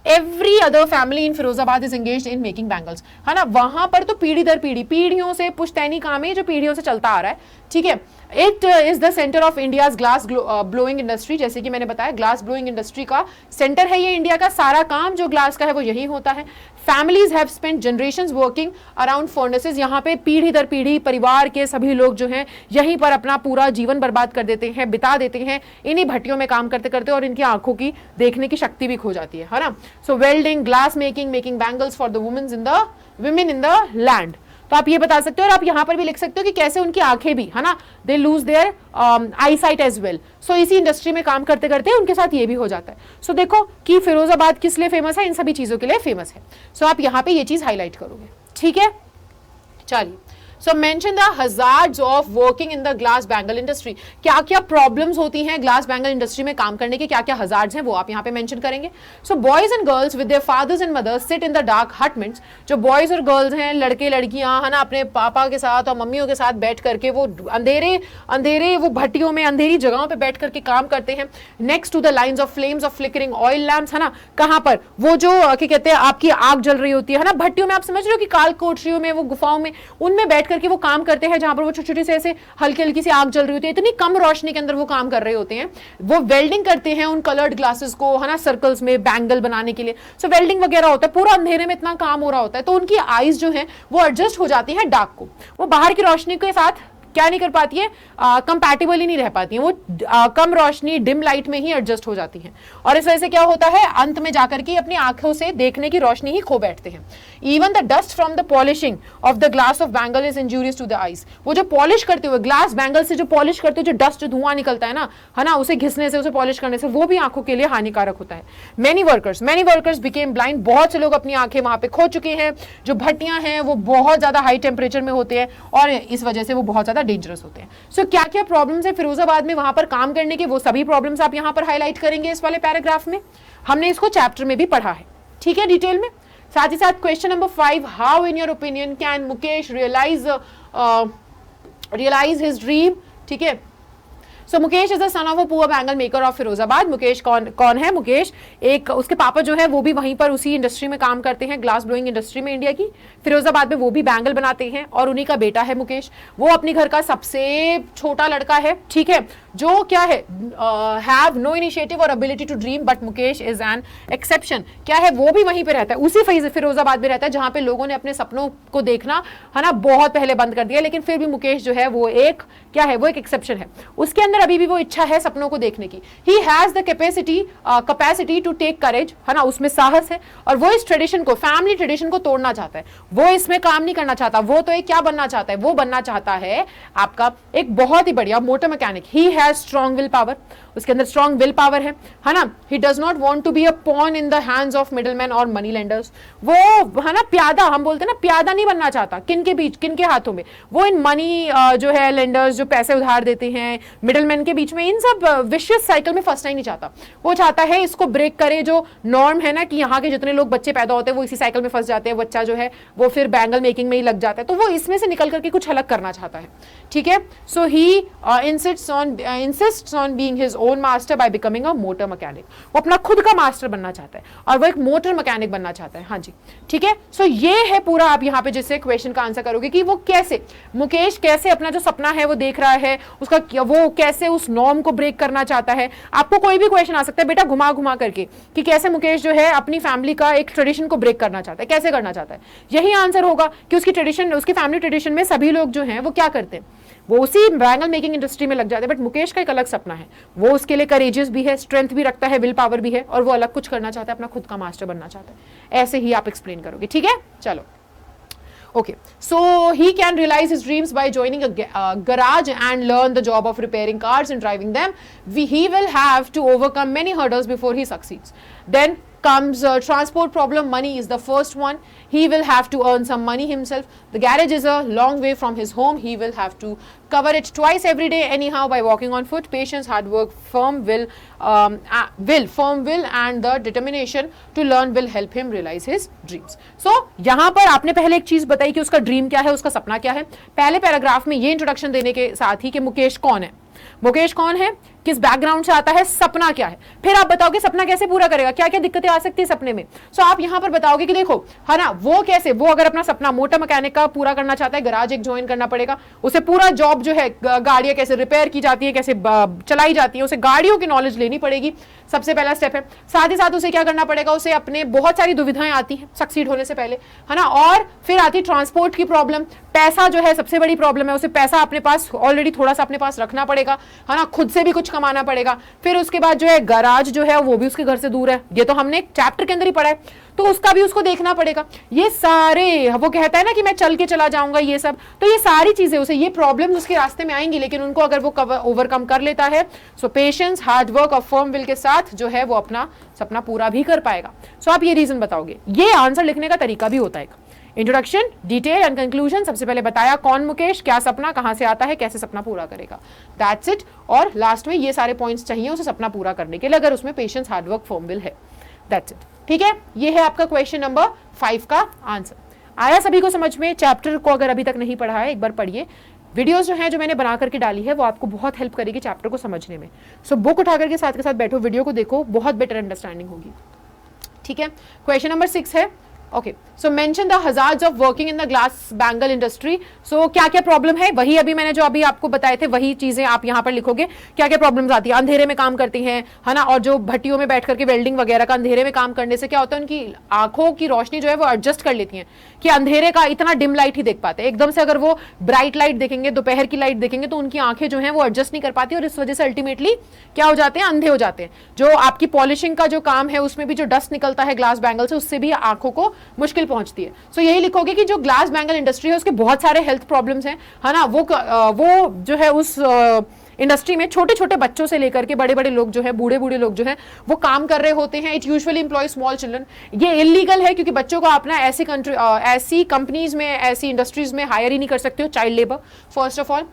Every other family in Firozabad is engaged in making bangles, है ना, वहां पर तो पीढ़ी दर पीढ़ी, पीढ़ियों से पुश्तैनी काम है जो पीढ़ियों से चलता आ रहा है, ठीक है। It is the centre of India's glass blowing industry, जैसे कि मैंने बताया ग्लास ब्लोइंग इंडस्ट्री का सेंटर है ये इंडिया का, सारा काम जो ग्लास का है वो यही होता है। Families have spent generations working around furnaces, यहाँ पे पीढ़ी दर पीढ़ी परिवार के सभी लोग जो हैं यहीं पर अपना पूरा जीवन बर्बाद कर देते हैं, बिता देते हैं इन्हीं भट्टियों में काम करते करते, और इनकी आंखों की देखने की शक्ति भी खो जाती है ना। So welding, glass making, making bangles for the women in the land. तो आप ये बता सकते हो, और आप यहां पर भी लिख सकते हो कि कैसे उनकी आंखें भी, है ना, they lose their eye sight as well. So इसी इंडस्ट्री में काम करते करते उनके साथ ये भी हो जाता है। सो देखो कि फिरोजाबाद किस लिए फेमस है, इन सभी चीजों के लिए फेमस है। सो आप यहां पे ये चीज हाईलाइट करोगे, ठीक है। चलिए, so mention the hazards of working in the glass bangle industry, क्या क्या प्रॉब्लम्स होती हैं ग्लास बैंगल इंडस्ट्री में काम करने के, क्या क्या हजार्ड्स हैं वो आप यहाँ पे मेंशन करेंगे। So boys and girls with their fathers and mothers sit in the dark hutments, जो बॉयज और गर्ल्स हैं, लड़के लड़कियां, है ना, अपने पापा के साथ और मम्मियों के साथ बैठ करके वो अंधेरे वो भट्टियों में, अंधेरी जगहों पे बैठ करके काम करते हैं। Next to the lines of flames of flickering oil lamps, है ना, कहाँ पर वो जो क्या कहते हैं आपकी आग जल रही होती है ना भट्टियों में, आप समझ रहे हो कि काल कोठरियों में, वो गुफाओं में, उनमें बैठ करके वो काम करते हैं, जहां पर वो छोटी छोटी से ऐसे हल्की हल्की सी आग जल रही होती है, इतनी कम रोशनी के अंदर वो काम कर रहे होते हैं। वो वेल्डिंग करते हैं उन कलर्ड ग्लासेस को, है ना, सर्कल्स में बैंगल बनाने के लिए। सो वेल्डिंग वगैरह होता है, पूरा अंधेरे में इतना काम हो रहा होता है, तो उनकी आईज जो है वो एडजस्ट हो जाती है डार्क को, वो बाहर की रोशनी के साथ क्या नहीं कर पाती है, कंपैटिबल ही नहीं रह पाती है, वो कम रोशनी डिम लाइट में ही एडजस्ट हो जाती हैं, और इस वजह से क्या होता है, अंत में जाकर के अपनी आंखों से देखने की रोशनी ही खो बैठते हैं। Even the dust from the polishing of the glass of bangle is injurious to the eyes, वो जो पॉलिश करते हुए ग्लास बैंगल से जो पॉलिश करते हुए जो डस्ट, जो धुआं निकलता है ना, उसे घिसने से, उसे पॉलिश करने से, वो भी आंखों के लिए हानिकारक होता है। मेनी वर्कर्स बिकेम ब्लाइंड, बहुत से लोग अपनी आंखें वहां पे खो चुके हैं। जो भट्टियां हैं वो बहुत ज्यादा हाई टेम्परेचर में होते हैं, और इस वजह से वो बहुत ज्यादा डेंजरस होते हैं। सो क्या क्या प्रॉब्लम्स है फिरोजाबाद में वहां पर काम करने के, वो सभी प्रॉब्लम्स आप यहां पर हाईलाइट करेंगे इस वाले पैराग्राफ में। हमने इसको चैप्टर में भी पढ़ा है, ठीक है, डिटेल में। साथ ही साथ question number 5, how in your opinion can Mukesh realise his dream, ठीक है। So Mukesh is the son of a poor bangle maker of Firozabad. Mukesh कौन है? मुकेश एक, उसके पापा जो है वो भी वहीं पर उसी इंडस्ट्री में काम करते हैं, ग्लास ब्लोइंग इंडस्ट्री में इंडिया की, फिरोजाबाद में वो भी बैंगल बनाते हैं, और उन्हीं का बेटा है मुकेश। वो अपने घर का सबसे छोटा लड़का है, ठीक है, जो क्या है, हैव नो इनिशिएटिव और ability to dream, but Mukesh is an exception. क्या है, वो भी वहीं पे रहता है, उसी फिरोजाबाद में रहता है जहां पे लोगों ने अपने सपनों को देखना, है ना, बहुत पहले बंद कर दिया, लेकिन फिर भी मुकेश जो है वो एक क्या है, वो एक एक्सेप्शन है। उसके अंदर अभी भी वो इच्छा है सपनों को देखने की। He has the capacity to take courage, है ना, उसमें साहस है, और वो इस ट्रेडिशन को, फैमिली ट्रेडिशन को तोड़ना चाहता है। वो इसमें काम नहीं करना चाहता, वो तो एक क्या बनना चाहता है, वो बनना चाहता है आपका एक बहुत ही बढ़िया motor mechanic. He has strong will power, उसके अंदर स्ट्रॉन्ग विल पावर है ना। He does not want to be a pawn in the hands of middleman और मनी लेंडर्स। वो, है ना, प्यादा, हम बोलते हैं ना, प्यादा नहीं बनना चाहता। किन के बीच, किन के हाथों में? वो इन मनी जो है लेंडर्स, जो पैसे उधार देते हैं, मिडलमैन के बीच में, इन सब विशियस साइकिल में फंसना ही नहीं चाहता। वो चाहता है इसको ब्रेक करे, जो नॉर्म है ना कि यहाँ के जितने लोग बच्चे पैदा होते हैं वो इसी साइकिल में फंस जाते हैं, बच्चा जो है वो फिर बैंगल मेकिंग में ही लग जाता है, तो वो इसमें से निकल करके कुछ अलग करना चाहता है, ठीक है। So he insists on being his own master by becoming a motor mechanic. वो अपना खुद का मास्टर बनना चाहता है, और वो एक मोटर मैकेनिक बनना चाहता है, हाँ जी, ठीक है। सो ये है पूरा, आप यहाँ पे जिससे क्वेश्चन का आंसर करोगे कि वो कैसे, मुकेश कैसे अपना जो सपना है वो देख रहा है, उसका वो कैसे उस नॉर्म को ब्रेक करना चाहता है। आपको कोई भी क्वेश्चन आ सकता है बेटा घुमा घुमा करके कि कैसे मुकेश जो है अपनी फैमिली का एक ट्रेडिशन को ब्रेक करना चाहता है, कैसे करना चाहता है। यही आंसर होगा कि उसकी ट्रेडिशन, उसकी फैमिली ट्रेडिशन में सभी लोग जो हैं वो क्या करते हैं, वो उसी बैंगल मेकिंग इंडस्ट्री में लग जाते हैं, बट मुकेश का एक अलग सपना है, वो उसके लिए करेजियस भी है, स्ट्रेंथ भी रखता है, विल पावर भी है, और वो अलग कुछ करना चाहता है, अपना खुद का मास्टर बनना चाहता है। ऐसे ही आप एक्सप्लेन करोगे, ठीक है। चलो, okay, so he can realize his dreams by joining a garage and learn the job of repairing cars and driving them. He will have to overcome many hurdles before he succeeds. Then comes transport problem. Money is the first one. He will have to earn some money himself. The garage is a long way from his home. He will have to cover it twice every day anyhow by walking on foot. Patience, hard work, firm will and the determination to learn will help him realize his dreams. So यहाँ पर आपने पहले एक चीज बताई कि उसका dream क्या है, उसका सपना क्या है। पहले पैराग्राफ में ये इंट्रोडक्शन देने के साथ ही कि मुकेश कौन है। मुकेश कौन है? किस बैकग्राउंड से आता है, सपना क्या है, फिर आप बताओगे सपना कैसे पूरा करेगा, क्या क्या दिक्कतें आ सकती है सपने में। सो आप यहां पर बताओगे कि देखो है ना, वो कैसे, वो अगर अपना सपना मोटर मैकेनिक का पूरा करना चाहता है, गराज एक ज्वाइन करना पड़ेगा उसे, पूरा जॉब जो है गाड़ियां कैसे रिपेयर की जाती है, कैसे चलाई जाती है, उसे गाड़ियों की नॉलेज लेनी पड़ेगी, सबसे पहला स्टेप है। साथ ही साथ उसे क्या करना पड़ेगा, उसे अपने बहुत सारी दुविधाएं आती हैं सक्सीड होने से पहले, है ना, और फिर आती है ट्रांसपोर्ट की प्रॉब्लम, पैसा जो है सबसे बड़ी प्रॉब्लम है, उसे पैसा अपने पास ऑलरेडी थोड़ा सा अपने पास रखना पड़ेगा, है ना, खुद से भी कुछ कमाना पड़ेगा। फिर उसके बाद जो है गराज जो है वो भी उसके घर से दूर है, ये तो हमने एक चैप्टर के अंदर ही पढ़ा है, तो उसका भी उसको देखना पड़ेगा। ये सारे, वो कहता है ना कि मैं चल के चला जाऊंगा, ये सब, तो ये सारी चीजें उसे, ये प्रॉब्लम्स उसके रास्ते में आएंगी, लेकिन उनको अगर वो ओवरकम कर लेता है, सो पेशेंस, हार्ड वर्क और फर्म विल के साथ जो है वो अपना सपना पूरा भी कर पाएगा। सो आप ये रीजन बताओगे। ये आंसर लिखने का तरीका भी होता है, इंट्रोडक्शन, डिटेल एंड कंक्लूजन। सबसे पहले बताया कौन मुकेश, क्या सपना, कहां से आता है, कैसे सपना पूरा करेगा, दैट्स इट। और लास्ट में ये सारे पॉइंट्स चाहिए उसे सपना पूरा करने के लिए, अगर उसमें पेशेंस, हार्डवर्क, फर्म विल है, दैट्स इट। ठीक है, ये है आपका क्वेश्चन नंबर 5 का आंसर। आया सभी को समझ में? चैप्टर को अगर अभी तक नहीं पढ़ा है एक बार पढ़िए, वीडियोस जो हैं जो मैंने बना करके डाली है वो आपको बहुत हेल्प करेगी चैप्टर को समझने में। सो बुक उठा करके साथ के साथ बैठो, वीडियो को देखो, बहुत बेटर अंडरस्टैंडिंग होगी। ठीक है, क्वेश्चन नंबर 6 है, okay, so mention the hazards of working in the glass bangle industry. So क्या क्या प्रॉब्लम है, वही अभी मैंने जो अभी आपको बताए थे वही चीजें आप यहाँ पर लिखोगे, क्या क्या प्रॉब्लम्स आती है। अंधेरे में काम करती हैं, है ना, और जो भट्टियों में बैठ करके वेल्डिंग वगैरह का अंधेरे में काम करने से क्या होता है, उनकी आंखों की रोशनी जो है वो एडजस्ट कर लेती है कि अंधेरे का इतना डिम लाइट ही देख पाते हैं, एकदम से अगर वो ब्राइट लाइट देखेंगे, दोपहर की लाइट देखेंगे, तो उनकी आंखें जो है वो एडजस्ट नहीं कर पाती, और इस वजह से अल्टीमेटली क्या हो जाते हैं, अंधे हो जाते हैं। जो आपकी पॉलिशिंग का जो काम है उसमें भी जो डस्ट निकलता है ग्लास बैंगल से, उससे भी आंखों को मुश्किल पहुंचती है। सो यही लिखोगे कि जो ग्लास बैंगल इंडस्ट्री है उसके बहुत सारे हेल्थ प्रॉब्लम्स हैं, है ना, वो जो है उस इंडस्ट्री में छोटे छोटे बच्चों से लेकर के बड़े बड़े लोग जो है, बूढ़े बूढ़े लोग जो है वो काम कर रहे होते हैं। It usually employ small children. ये इलीगल है क्योंकि बच्चों को अपना ऐसी कंपनीज में, ऐसी इंडस्ट्रीज में हायर ही नहीं कर सकते हो, child labour first of all.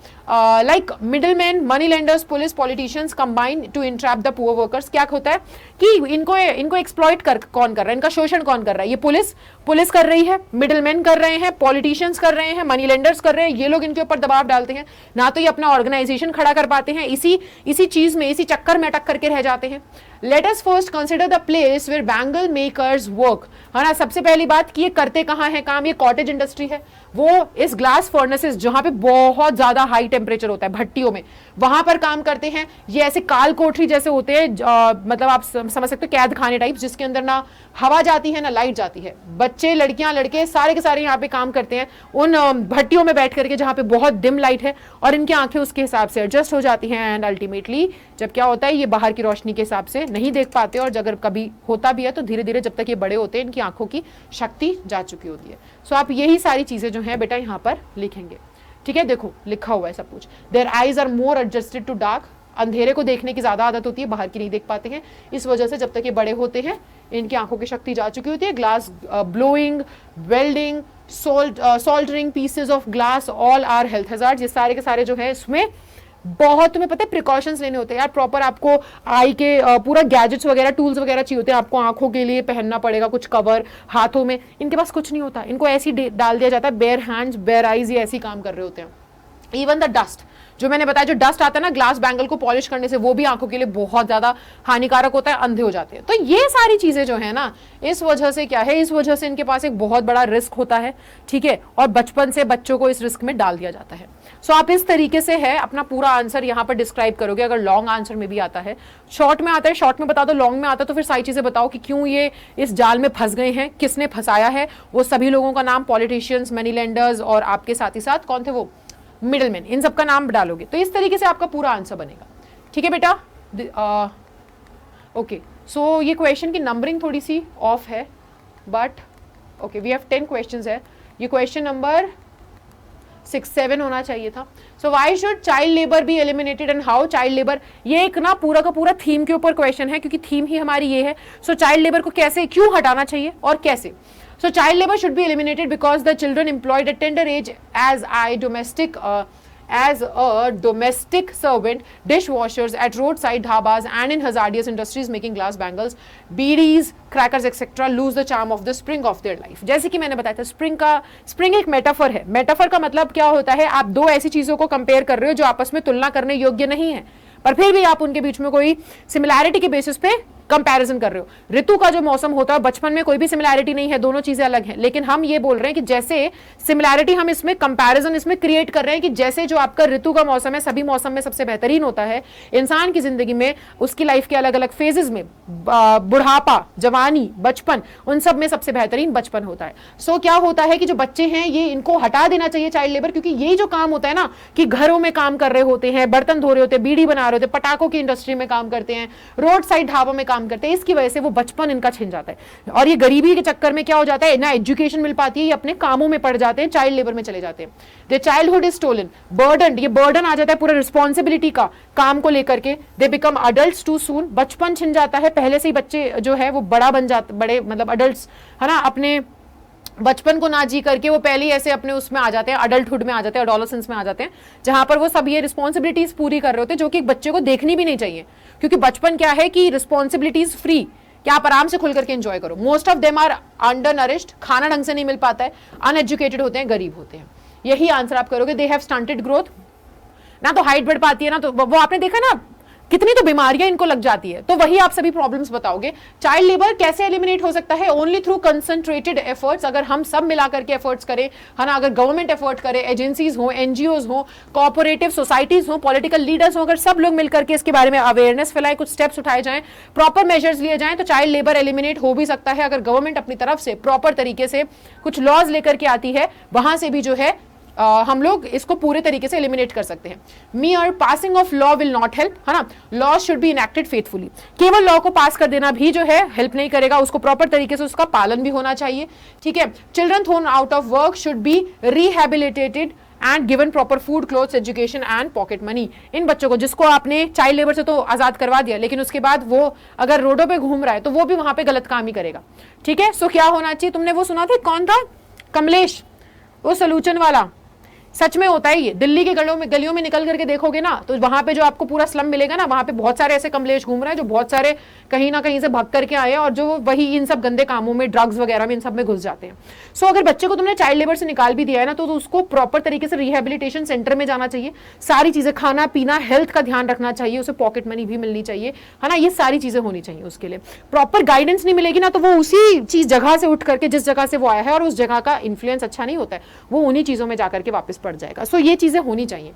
Like middle man, money lenders, police, politicians combine to entrap the poor workers. क्या होता है कि इनको एक्सप्लॉइट कौन कर रहा है, इनका शोषण कौन कर रहा है, ये पुलिस कर रही है, मिडिल मैन कर रहे हैं, पॉलिटिशियंस कर रहे हैं, मनी लेंडर्स कर रहे हैं, ये लोग इनके ऊपर दबाव डालते हैं, ना तो ये अपना ऑर्गेनाइजेशन खड़ा कर पाते हैं, इसी चीज में, इसी चक्कर में अटक करके रह जाते हैं। Let us first consider the place where bangle makers work, है ना। सबसे पहली बात कि ये करते कहां है काम, ये कॉटेज इंडस्ट्री है, वो इस ग्लास फर्नेसेस जहां पे बहुत ज्यादा हाई टेम्परेचर होता है, भट्टियों में, वहां पर काम करते हैं। ये ऐसे काल कोठरी जैसे होते हैं, मतलब आप समझ सकते हो कैद खाने टाइप, जिसके अंदर ना हवा जाती है ना लाइट जाती है। बच्चे, लड़कियां, लड़के सारे के सारे यहाँ पे काम करते हैं उन भट्टियों में बैठ करके जहाँ पे बहुत डिम लाइट है, और इनकी आंखें उसके हिसाब से एडजस्ट हो जाती हैं। एंड अल्टीमेटली जब क्या होता है, ये बाहर की रोशनी के हिसाब से नहीं देख पाते, और अगर कभी होता भी है तो धीरे धीरे जब तक ये बड़े होते हैं इनकी आंखों की शक्ति जा चुकी होती है। सो आप यही सारी चीजें जो हैं बेटा यहाँ पर लिखेंगे। ठीक है, देखो लिखा हुआ है सब कुछ। Their eyes are more adjusted to dark, अंधेरे को देखने की ज्यादा आदत होती है, बाहर की नहीं देख पाते हैं। इस वजह से जब तक ये बड़े होते हैं इनकी आंखों की शक्ति जा चुकी होती है। Glass blowing, welding, soldering pieces of glass, all are health hazards. ये सारे के सारे जो है इसमें बहुत, तुम्हें पता है, प्रिकॉशंस लेने होते हैं यार प्रॉपर। आपको आई के पूरा गैजेट्स वगैरह, टूल्स वगैरह चाहिए होते हैं, आपको आंखों के लिए पहनना पड़ेगा कुछ कवर, हाथों में इनके पास कुछ नहीं होता, इनको ऐसे ही डाल दिया जाता है, बेयर हैंड्स, बेयर आईज, ये ऐसे ही काम कर रहे होते हैं। इवन द डस्ट, जो मैंने बताया, जो डस्ट आता है ना ग्लास बैंगल को पॉलिश करने से, वो भी आंखों के लिए बहुत ज्यादा हानिकारक होता है, अंधे हो जाते हैं। तो ये सारी चीजें जो है ना, इस वजह से क्या है, इस वजह से इनके पास एक बहुत बड़ा रिस्क होता है। ठीक है, और बचपन से बच्चों को इस रिस्क में डाल दिया जाता है। सो आप इस तरीके से है अपना पूरा आंसर यहाँ पर डिस्क्राइब करोगे। अगर लॉन्ग आंसर में भी आता है, शॉर्ट में आता है, शॉर्ट में बता दो, लॉन्ग में आता है तो फिर सारी चीजें बताओ कि क्यों ये इस जाल में फंस गए हैं, किसने फंसाया है, वो सभी लोगों का नाम, पॉलिटिशियंस, मनी लेंडर्स, और आपके साथ ही साथ कौन थे वो मिडलमैन, इन सबका नाम डालोगे तो इस तरीके से आपका पूरा आंसर बनेगा। ठीक है बेटा, ओके। सो ये क्वेश्चन की नंबरिंग थोड़ी सी ऑफ है, but okay, we have 10 questions है। ये क्वेश्चन नंबर 6, 7 होना चाहिए था। So why should child labour be eliminated and how child labour, ये एक ना पूरा का पूरा थीम के ऊपर क्वेश्चन है, क्योंकि थीम ही हमारी ये है। सो चाइल्ड लेबर को कैसे, क्यों हटाना चाहिए और कैसे। So child labor should be eliminated because the children employed at tender age as a domestic servant, dishwashers at roadside dhabas and in hazardous industries making glass bangles, beedies, crackers etc. lose the charm of the spring of their life। जैसे कि मैंने बताया था, spring एक metaphor है। Metaphor का मतलब क्या होता है, आप दो ऐसी चीजों को कंपेयर कर रहे हो जो आपस में तुलना करने योग्य नहीं है, पर फिर भी आप उनके बीच में कोई सिमिलैरिटी के बेसिस पे कंपैरिजन कर रहे हो। ऋतु का जो मौसम होता है बचपन में कोई भी सिमिलैरिटी नहीं है, दोनों चीजें अलग हैं, लेकिन हम ये बोल रहे हैं कि जैसे सिमिलैरिटी हम इसमें कंपैरिजन इसमें क्रिएट कर रहे हैं कि जैसे जो आपका ऋतु का मौसम है सभी मौसम में सबसे बेहतरीन होता है, इंसान की जिंदगी में उसकी लाइफ के अलग अलग फेजेस में बुढ़ापा, जवानी, बचपन, उन सब में सबसे बेहतरीन बचपन होता है। सो क्या होता है कि जो बच्चे हैं ये इनको हटा देना चाहिए चाइल्ड लेबर, क्योंकि यही जो काम होता है ना कि घरों में काम कर रहे होते हैं, बर्तन धो रहे होते हैं, बीड़ी बना रहे होते हैं, पटाखों की इंडस्ट्री में काम करते हैं, रोड साइड ढाबों में काम करते हैं, इसकी वजह से वो बचपन इनका छिन जाता है और ये गरीबी के चक्कर में क्या हो जाता है ना एजुकेशन मिल पाती है, ये अपने कामों में पड़ जाते हैं, चाइल्ड लेबर में चले जाते हैं। दे चाइल्डहुड इज स्टोलन, बर्डन, ये बर्डन आ जाता है पूरा रिस्पॉन्सिबिलिटी का काम को लेकर के। They become adults too soon, बचपन छिन जाता है, पहले से ही बच्चे जो है वो बड़ा बन जाते, बड़े मतलब अडल्ट्स है ना, अपने बचपन को ना जी करके वो पहले ही ऐसे अपने उसमें आ जाते हैं, अडल्टहुड में आ जाते हैं, एडोलेसेंस में आ जाते हैं, जहां पर वो सब ये रिस्पॉन्सिबिलिटीज पूरी कर रहे होते हैं जो कि एक बच्चे को देखनी भी नहीं चाहिए, क्योंकि बचपन क्या है कि रिस्पॉन्सिबिलिटीज फ्री, क्या आप आराम से खुल करके एंजॉय करो। Most of them are undernourished, खाना ढंग से नहीं मिल पाता है, अनएजुकेटेड होते हैं, गरीब होते हैं। यही आंसर आप करोगे। दे हैव स्टंटेड ग्रोथ, ना तो हाइट बढ़ पाती है, ना तो वो आपने देखा ना कितनी तो बीमारियां इनको लग जाती है, तो वही आप सभी प्रॉब्लम्स बताओगे। चाइल्ड लेबर कैसे एलिमिनेट हो सकता है? Only through concentrated efforts. अगर हम सब मिलाकर के एफर्ट्स करें, है ना, अगर गवर्नमेंट एफर्ट करे, एजेंसीज हो, एनजीओज हो, कोऑपरेटिव सोसाइटीज हो, पॉलिटिकल लीडर्स हो, अगर सब लोग मिलकर के इसके बारे में अवेयरनेस फैलाए, कुछ स्टेप्स उठाए जाएं, प्रॉपर मेजर्स लिए जाएं, तो चाइल्ड लेबर एलिमिनेट हो भी सकता है। अगर गवर्नमेंट अपनी तरफ से प्रॉपर तरीके से कुछ लॉज लेकर के आती है, वहां से भी जो है हम लोग इसको पूरे तरीके से एलिमिनेट कर सकते हैं। मियर passing of law will not help, है ना, law should be enacted faithfully. केवल लॉ को पास कर देना भी जो है हेल्प नहीं करेगा, उसको प्रॉपर तरीके से उसका पालन भी होना चाहिए, ठीक है। Children thrown out of work should be rehabilitated and given proper food, clothes, education and pocket money. इन बच्चों को जिसको आपने चाइल्ड लेबर से तो आजाद करवा दिया, लेकिन उसके बाद वो अगर रोडों पे घूम रहा है तो वो भी वहां पे गलत काम ही करेगा, ठीक है। सो क्या होना चाहिए? तुमने वो सुना था, कौन था, कमलेश, वो सलूचन वाला, सच में होता है ये। दिल्ली के गलियों में निकल करके देखोगे ना, तो वहां पे जो आपको पूरा स्लम मिलेगा ना, वहां पे बहुत सारे ऐसे कमलेश घूम रहे हैं जो बहुत सारे कहीं ना कहीं से भाग करके आए हैं और जो वही इन सब गंदे कामों में, ड्रग्स वगैरह में, इन सब में घुस जाते हैं। सो अगर बच्चे को तुमने चाइल्ड लेबर से निकाल भी दिया है ना, तो उसको प्रॉपर तरीके से रिहेबिलिटेशन सेंटर में जाना चाहिए, सारी चीजें, खाना पीना, हेल्थ का ध्यान रखना चाहिए, उसे पॉकेट मनी भी मिलनी चाहिए, है ना, ये सारी चीजें होनी चाहिए। उसके लिए प्रॉपर गाइडेंस नहीं मिलेगी ना, तो वो उसी चीज जगह से उठ करके, जिस जगह से वो आया है और उस जगह का इन्फ्लुएंस अच्छा नहीं होता है, वो उन्हीं चीजों में जाकर के वापस पड़ जाएगा। सो ये चीजें होनी चाहिए,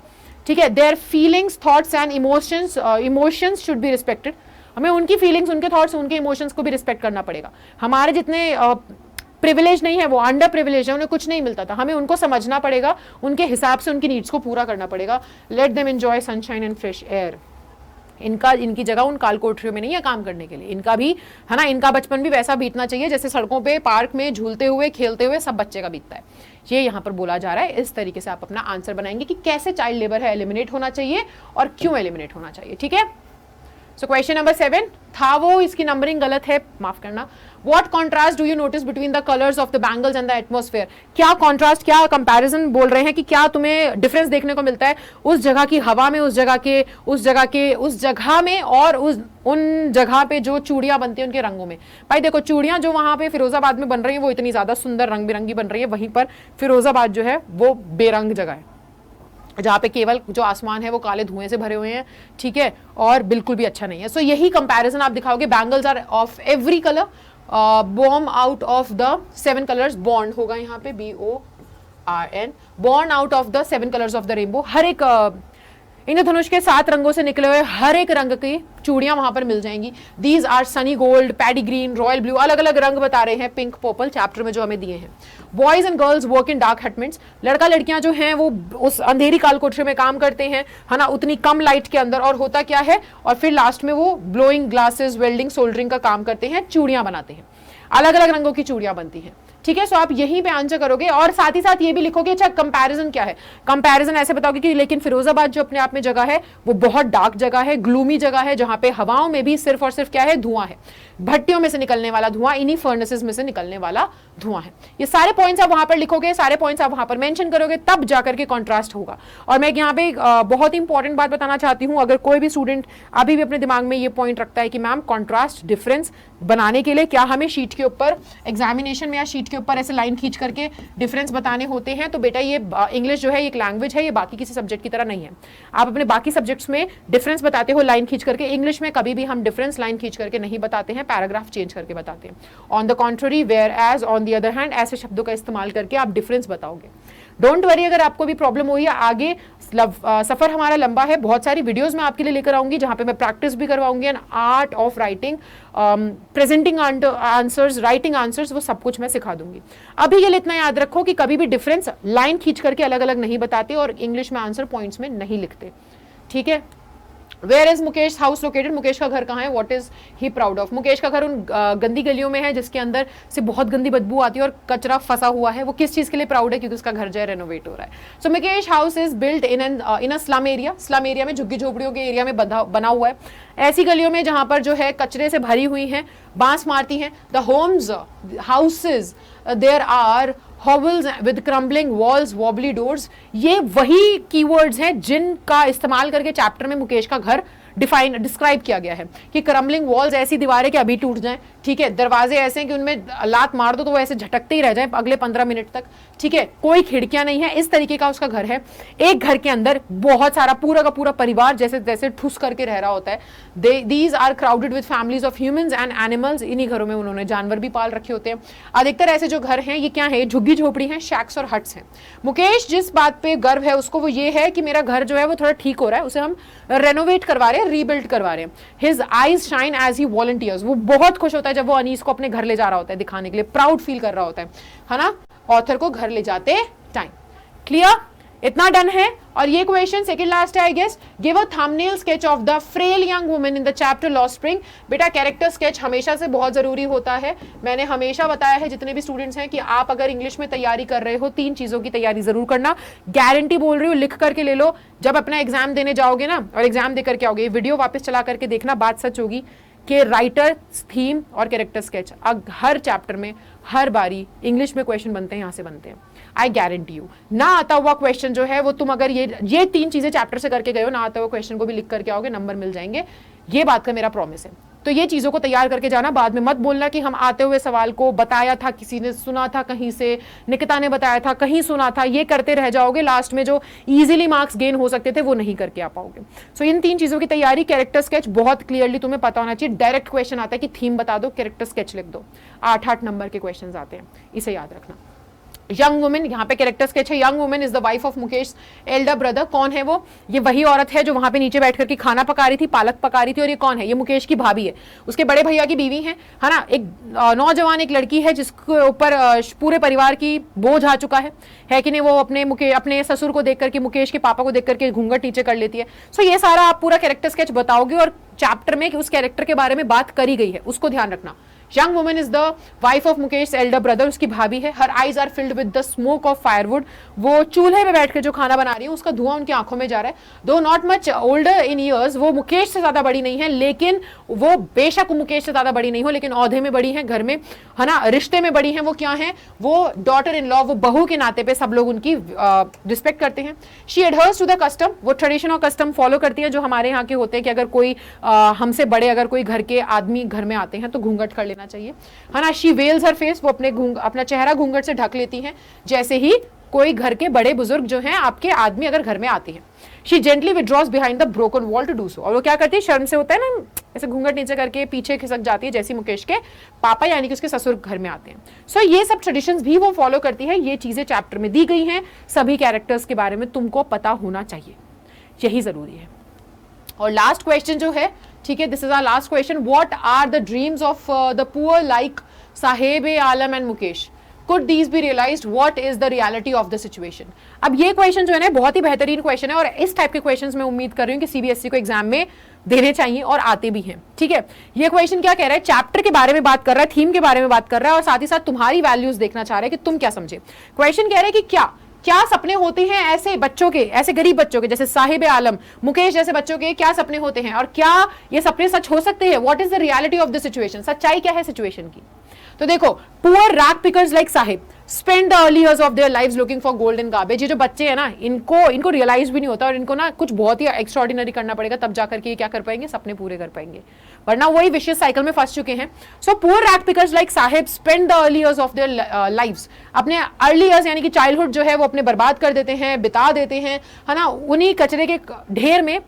ठीक है। Their feelings, thoughts and emotions should be respected. हमें उनकी फीलिंग्स, उनके थॉट्स, उनके इमोशंस को भी रिस्पेक्ट करना पड़ेगा। हमारे जितने प्रिविलेज नहीं है, वो अंडर प्रिविलेज है, उन्हें कुछ नहीं मिलता था, हमें उनको समझना पड़ेगा, उनके हिसाब से उनकी नीड्स को पूरा करना पड़ेगा। Let them enjoy sunshine and fresh air. इनकी जगह उन काल कोठरियों में नहीं है काम करने के लिए, इनका भी, है ना, इनका बचपन भी वैसा बीतना चाहिए जैसे सड़कों पे, पार्क में झूलते हुए, खेलते हुए सब बच्चे का बीतता है। ये यहाँ पर बोला जा रहा है। इस तरीके से आप अपना आंसर बनाएंगे कि कैसे चाइल्ड लेबर है एलिमिनेट होना चाहिए और क्यों एलिमिनेट होना चाहिए, ठीक है। सो क्वेश्चन नंबर 7 था वो, इसकी नंबरिंग गलत है, माफ करना। What contrast do you notice between the colors of the bangles and the atmosphere? क्या कॉन्ट्रास्ट, क्या कंपैरिजन बोल रहे हैं कि क्या तुम्हें डिफरेंस देखने को मिलता है उस जगह की हवा में, उस जगह में और उन जगह पे जो चूड़ियां बनती हैं उनके रंगों में। भाई देखो, चूड़ियां जो वहां पे फिरोजाबाद में बन रही है वो इतनी ज्यादा सुंदर रंग बिरंगी बन रही है, वहीं पर फिरोजाबाद जो है वो बेरंग जगह है, जहाँ पे केवल जो आसमान है वो काले धुएं से भरे हुए हैं, ठीक है, और बिल्कुल भी अच्छा नहीं है। सो यही कंपैरिजन आप दिखाओगे। Bangles are of every colour, born out of the 7 colours, bond होगा यहाँ पे BORN, born out of the 7 colours of the rainbow. हर एक इंद्रधनुष के 7 रंगों से निकले हुए हर एक रंग की चूड़ियां वहां पर मिल जाएंगी। These are sunny gold, paddy green, royal blue, अलग अलग रंग बता रहे हैं, पिंक, पर्पल चैप्टर में जो हमें दिए हैं। Boys and girls work in dark hutments, लड़का लड़कियां जो हैं वो उस अंधेरी काल कोठरी में काम करते हैं, है ना, उतनी कम लाइट के अंदर, और होता क्या है, और फिर लास्ट में वो ब्लोइंग ग्लासेस, वेल्डिंग, सोल्डरिंग का काम करते हैं, चूड़ियां बनाते हैं, अलग अलग रंगों की चूड़ियां बनती हैं, ठीक है। सो आप यहीं पे आंसर करोगे और साथ ही साथ ये भी लिखोगे, अच्छा कंपैरिजन क्या है। कंपैरिजन ऐसे बताओगे कि लेकिन फिरोजाबाद जो अपने आप में जगह है वो बहुत डार्क जगह है, ग्लूमी जगह है, जहां पे हवाओं में भी सिर्फ और सिर्फ क्या है, धुआं है, भट्टियों में से निकलने वाला धुआं, इन्हीं फर्नेसेस में से निकलने वाला धुआं है। ये सारे पॉइंट्स आप वहां पर लिखोगे, सारे पॉइंट्स आप वहां पर मेंशन करोगे, तब जाकर के कॉन्ट्रास्ट होगा। और मैं यहाँ पे बहुत इंपॉर्टेंट बात बताना चाहती हूँ, अगर कोई भी स्टूडेंट अभी भी अपने दिमाग में ये पॉइंट रखता है कि मैम कॉन्ट्रास्ट डिफरेंस बनाने के लिए क्या हमें शीट के ऊपर एग्जामिनेशन में या शीट के ऊपर ऐसे लाइन खींच करके डिफरेंस बताने होते हैं, तो बेटा ये इंग्लिश जो है एक लैंग्वेज है, ये बाकी किसी सब्जेक्ट की तरह नहीं है। आप अपने बाकी सब्जेक्ट्स में डिफरेंस बताते हो लाइन खींच करके, इंग्लिश में कभी भी हम डिफरेंस लाइन खींच करके नहीं बताते हैं, पैराग्राफ चेंज करके बताते हैं। On the contrary, whereas, on the other hand, ऐसे शब्दों का इस्तेमाल करके आप डिफरेंस बताओगे। डोंट वरी, अगर आपको भी प्रॉब्लम हुई है, आगे सफर हमारा लंबा है, बहुत सारी वीडियोस मैं आपके लिए लेकर आऊंगी जहां पे मैं प्रैक्टिस भी करवाऊंगी and art of writing, presenting answers, writing answers, वो सब कुछ मैं सिखा दूंगी। अभी ये इतना याद रखो कि कभी भी डिफरेंस लाइन खींच करके अलग अलग नहीं बताते और इंग्लिश में आंसर पॉइंट्स में नहीं लिखते, ठीक है। Where is Mukesh house located, Mukesh का घर कहाँ है, what is he proud of. Mukesh का घर उन गंदी गलियों में है जिसके अंदर से बहुत गंदी बदबू आती है और कचरा फंसा हुआ है। वो किस चीज के लिए प्राउड है, क्योंकि उसका घर जो है रेनोवेट हो रहा है। So Mukesh house is built in a slum area, slum area में झुग्गी झोपड़ियों के एरिया में बना हुआ है, ऐसी गलियों में जहां पर जो है कचरे से भरी हुई हैं, बांस मारती हैं। The homes, houses, there are hovels with crumbling walls, wobbly doors, ये वही कीवर्ड्स हैं जिनका इस्तेमाल करके चैप्टर में मुकेश का घर डिस्क्राइब किया गया है कि क्रम्बलिंग वॉल्स, ऐसी दीवारें कि अभी टूट जाएं, ठीक है। दरवाजे ऐसे हैं कि उनमें लात मार दो तो वो ऐसे झटकते ही रह जाएं अगले 15 मिनट तक, ठीक है। कोई खिड़कियां नहीं है, इस तरीके का उसका घर है। एक घर के अंदर बहुत सारा पूरा का पूरा परिवार जैसे जैसे ठुस करके रह रहा होता है। These are crowded with families of humans and animals, इन्हीं घरों में उन्होंने जानवर भी पाल रखे होते हैं। अधिकतर ऐसे जो घर हैं ये क्या है, झुग्गी झोपड़ी हैं, शैक्स और हट्स हैं। मुकेश जिस बात पे गर्व है उसको वो ये है कि मेरा घर जो है वो थोड़ा ठीक हो रहा है, उसे हम रेनोवेट करवा रहे हैं, रीबिल्ड करवा रहे हैं। His eyes shine as he volunteers, वो बहुत खुश होता है जब वो अनीस को अपने घर ले जा रहा होता है दिखाने के लिए, प्राउड फील कर रहा होता है ना, ऑथर को घर ले जाते टाइम। क्लियर, इतना डन है। और ये क्वेश्चन सेकंड लास्ट है I guess, give a thumbnail sketch of the frail young woman in the chapter lost spring. बेटा कैरेक्टर स्केच हमेशा से बहुत जरूरी होता है, मैंने हमेशा बताया है जितने भी स्टूडेंट्स हैं कि आप अगर इंग्लिश में तैयारी कर रहे हो 3 चीजों की तैयारी जरूर करना, गारंटी बोल रही हूँ, लिख करके ले लो। जब अपना एग्जाम देने जाओगे ना और एग्जाम दे करके आओगे, वीडियो वापस चला करके देखना, बात सच होगी कि राइटर, थीम और कैरेक्टर स्केच हर चैप्टर में हर बारी इंग्लिश में क्वेश्चन बनते हैं, यहां से बनते हैं। आई गारंटी यू, ना आता हुआ क्वेश्चन जो है वो तुम अगर ये 3 चीजें चैप्टर से करके गए हो, ना आता हुआ क्वेश्चन को भी लिख करके आओगे, नंबर मिल जाएंगे, ये बात का मेरा प्रॉमिस है। तो ये चीजों को तैयार करके जाना, बाद में मत बोलना कि हम आते हुए सवाल को बताया था, किसी ने सुना था, कहीं से निकिता ने बताया था, कहीं सुना था, ये करते रह जाओगे, लास्ट में जो इजीली मार्क्स गेन हो सकते थे वो नहीं करके आ पाओगे। सो इन 3 चीजों की तैयारी, कैरेक्टर स्केच बहुत क्लियरली तुम्हें पता होना चाहिए। डायरेक्ट क्वेश्चन आता है कि थीम बता दो, कैरेक्टर स्केच लिख दो, 8-8 नंबर के क्वेश्चन आते हैं, इसे याद रखना। यंग वुमेन, यहाँ पे कैरेक्टर स्केच है, young women is the wife of Mukesh elder brother. कौन है वो, ये वही औरत है जो वहां पे नीचे बैठ करके खाना पका रही थी, पालक पका रही थी। और ये कौन है, ये मुकेश की भाभी है, उसके बड़े भैया की बीवी है ना। एक नौजवान एक लड़की है जिसके ऊपर पूरे परिवार की बोझ आ चुका है कि नहीं। वो अपने ससुर को देख करके, मुकेश के पापा को देख करके घूंघट नीचे कर लेती है। सो ये सारा आप पूरा कैरेक्टर स्केच बताओगे और चैप्टर में उस कैरेक्टर के बारे में बात करी गई है, उसको ध्यान रखना। Young woman is the wife of Mukesh elder brother, उसकी भाभी है। Her eyes are filled with the smoke of firewood, वो चूल्हे में बैठ के जो खाना बना रही है उसका धुआं उनकी आंखों में जा रहा है। दो not much older in years, वो मुकेश से ज्यादा बड़ी नहीं है, लेकिन वो बेशक मुकेश से ज्यादा बड़ी नहीं हो, लेकिन औहदे में बड़ी है, घर में है ना, रिश्ते में बड़ी है। वो क्या है, वो डॉटर इन लॉ, वो बहू के नाते पे सब लोग उनकी रिस्पेक्ट करते हैं। शी एडहर्स टू द कस्टम, वो ट्रेडिशन और कस्टम फॉलो करती है जो हमारे यहाँ के होते हैं कि अगर कोई हमसे बड़े अगर कोई घर के आदमी घर में आते हैं तो घूंघट कर लेना चाहिए, है ना। शी वेल्स हर फेस, वो अपना चेहरा घूंघट से ढक लेती हैं जैसे ही कोई घर के बड़े बुजुर्ग जो हैं आपके आदमी अगर घर में आते हैं। She gently withdraws behind the broken wall to do so, और वो क्या करती है, शर्म से होता है ना, ऐसे घूंघट नीचे करके पीछे खिसक जाती है, जैसे मुकेश के पापा यानी कि उसके ससुर घर में आते हैं। सो ये सब ट्रेडिशंस भी वो फॉलो करती है। ये चीजें चैप्टर में दी गई हैं, सभी कैरेक्टर्स के बारे में तुमको पता होना चाहिए, यही जरूरी है। और लास्ट क्वेश्चन जो है, ठीक है, this is our last question, what are the dreams of the poor like Saheb Alam and Mukesh, could these be realized, what is the reality of the situation। अब ये क्वेश्चन जो है ना बहुत ही बेहतरीन क्वेश्चन है और इस टाइप के क्वेश्चंस मैं उम्मीद कर रही हूँ कि सीबीएसई को एग्जाम में देने चाहिए और आते भी हैं, ठीक है। ये क्वेश्चन क्या कह रहा है, चैप्टर के बारे में बात कर रहा है, थीम के बारे में बात कर रहा है और साथ ही साथ तुम्हारी वैल्यूज देखना चाह रहा है कि तुम क्या समझे। क्वेश्चन कह रहे हैं कि क्या सपने होते हैं ऐसे बच्चों के, ऐसे गरीब बच्चों के, जैसे साहिब आलम, मुकेश जैसे बच्चों के क्या सपने होते हैं और क्या ये सपने सच हो सकते हैं। What is the reality of the situation, सच्चाई क्या है सिचुएशन की। तो देखो, poor rag pickers like Sahib, spend the early years of their lives looking for gold in garbage. ये जो बच्चे हैं ना, इनको रियलाइज भी नहीं होता और इनको ना कुछ बहुत ही एक्स्ट्रॉर्डिनरी करना पड़ेगा, तब जाकर के ये क्या कर पाएंगे, सपने पूरे कर पाएंगे, वरना वही विशियस साइकिल में फंस चुके हैं। So poor rag pickers like Sahib spend the early years of their lives, अपने अर्ली इयर्स यानी कि चाइल्डहुड जो है वो अपने बर्बाद कर देते हैं, बिता देते हैं, है ना, उन्हीं कचरे के ढेर में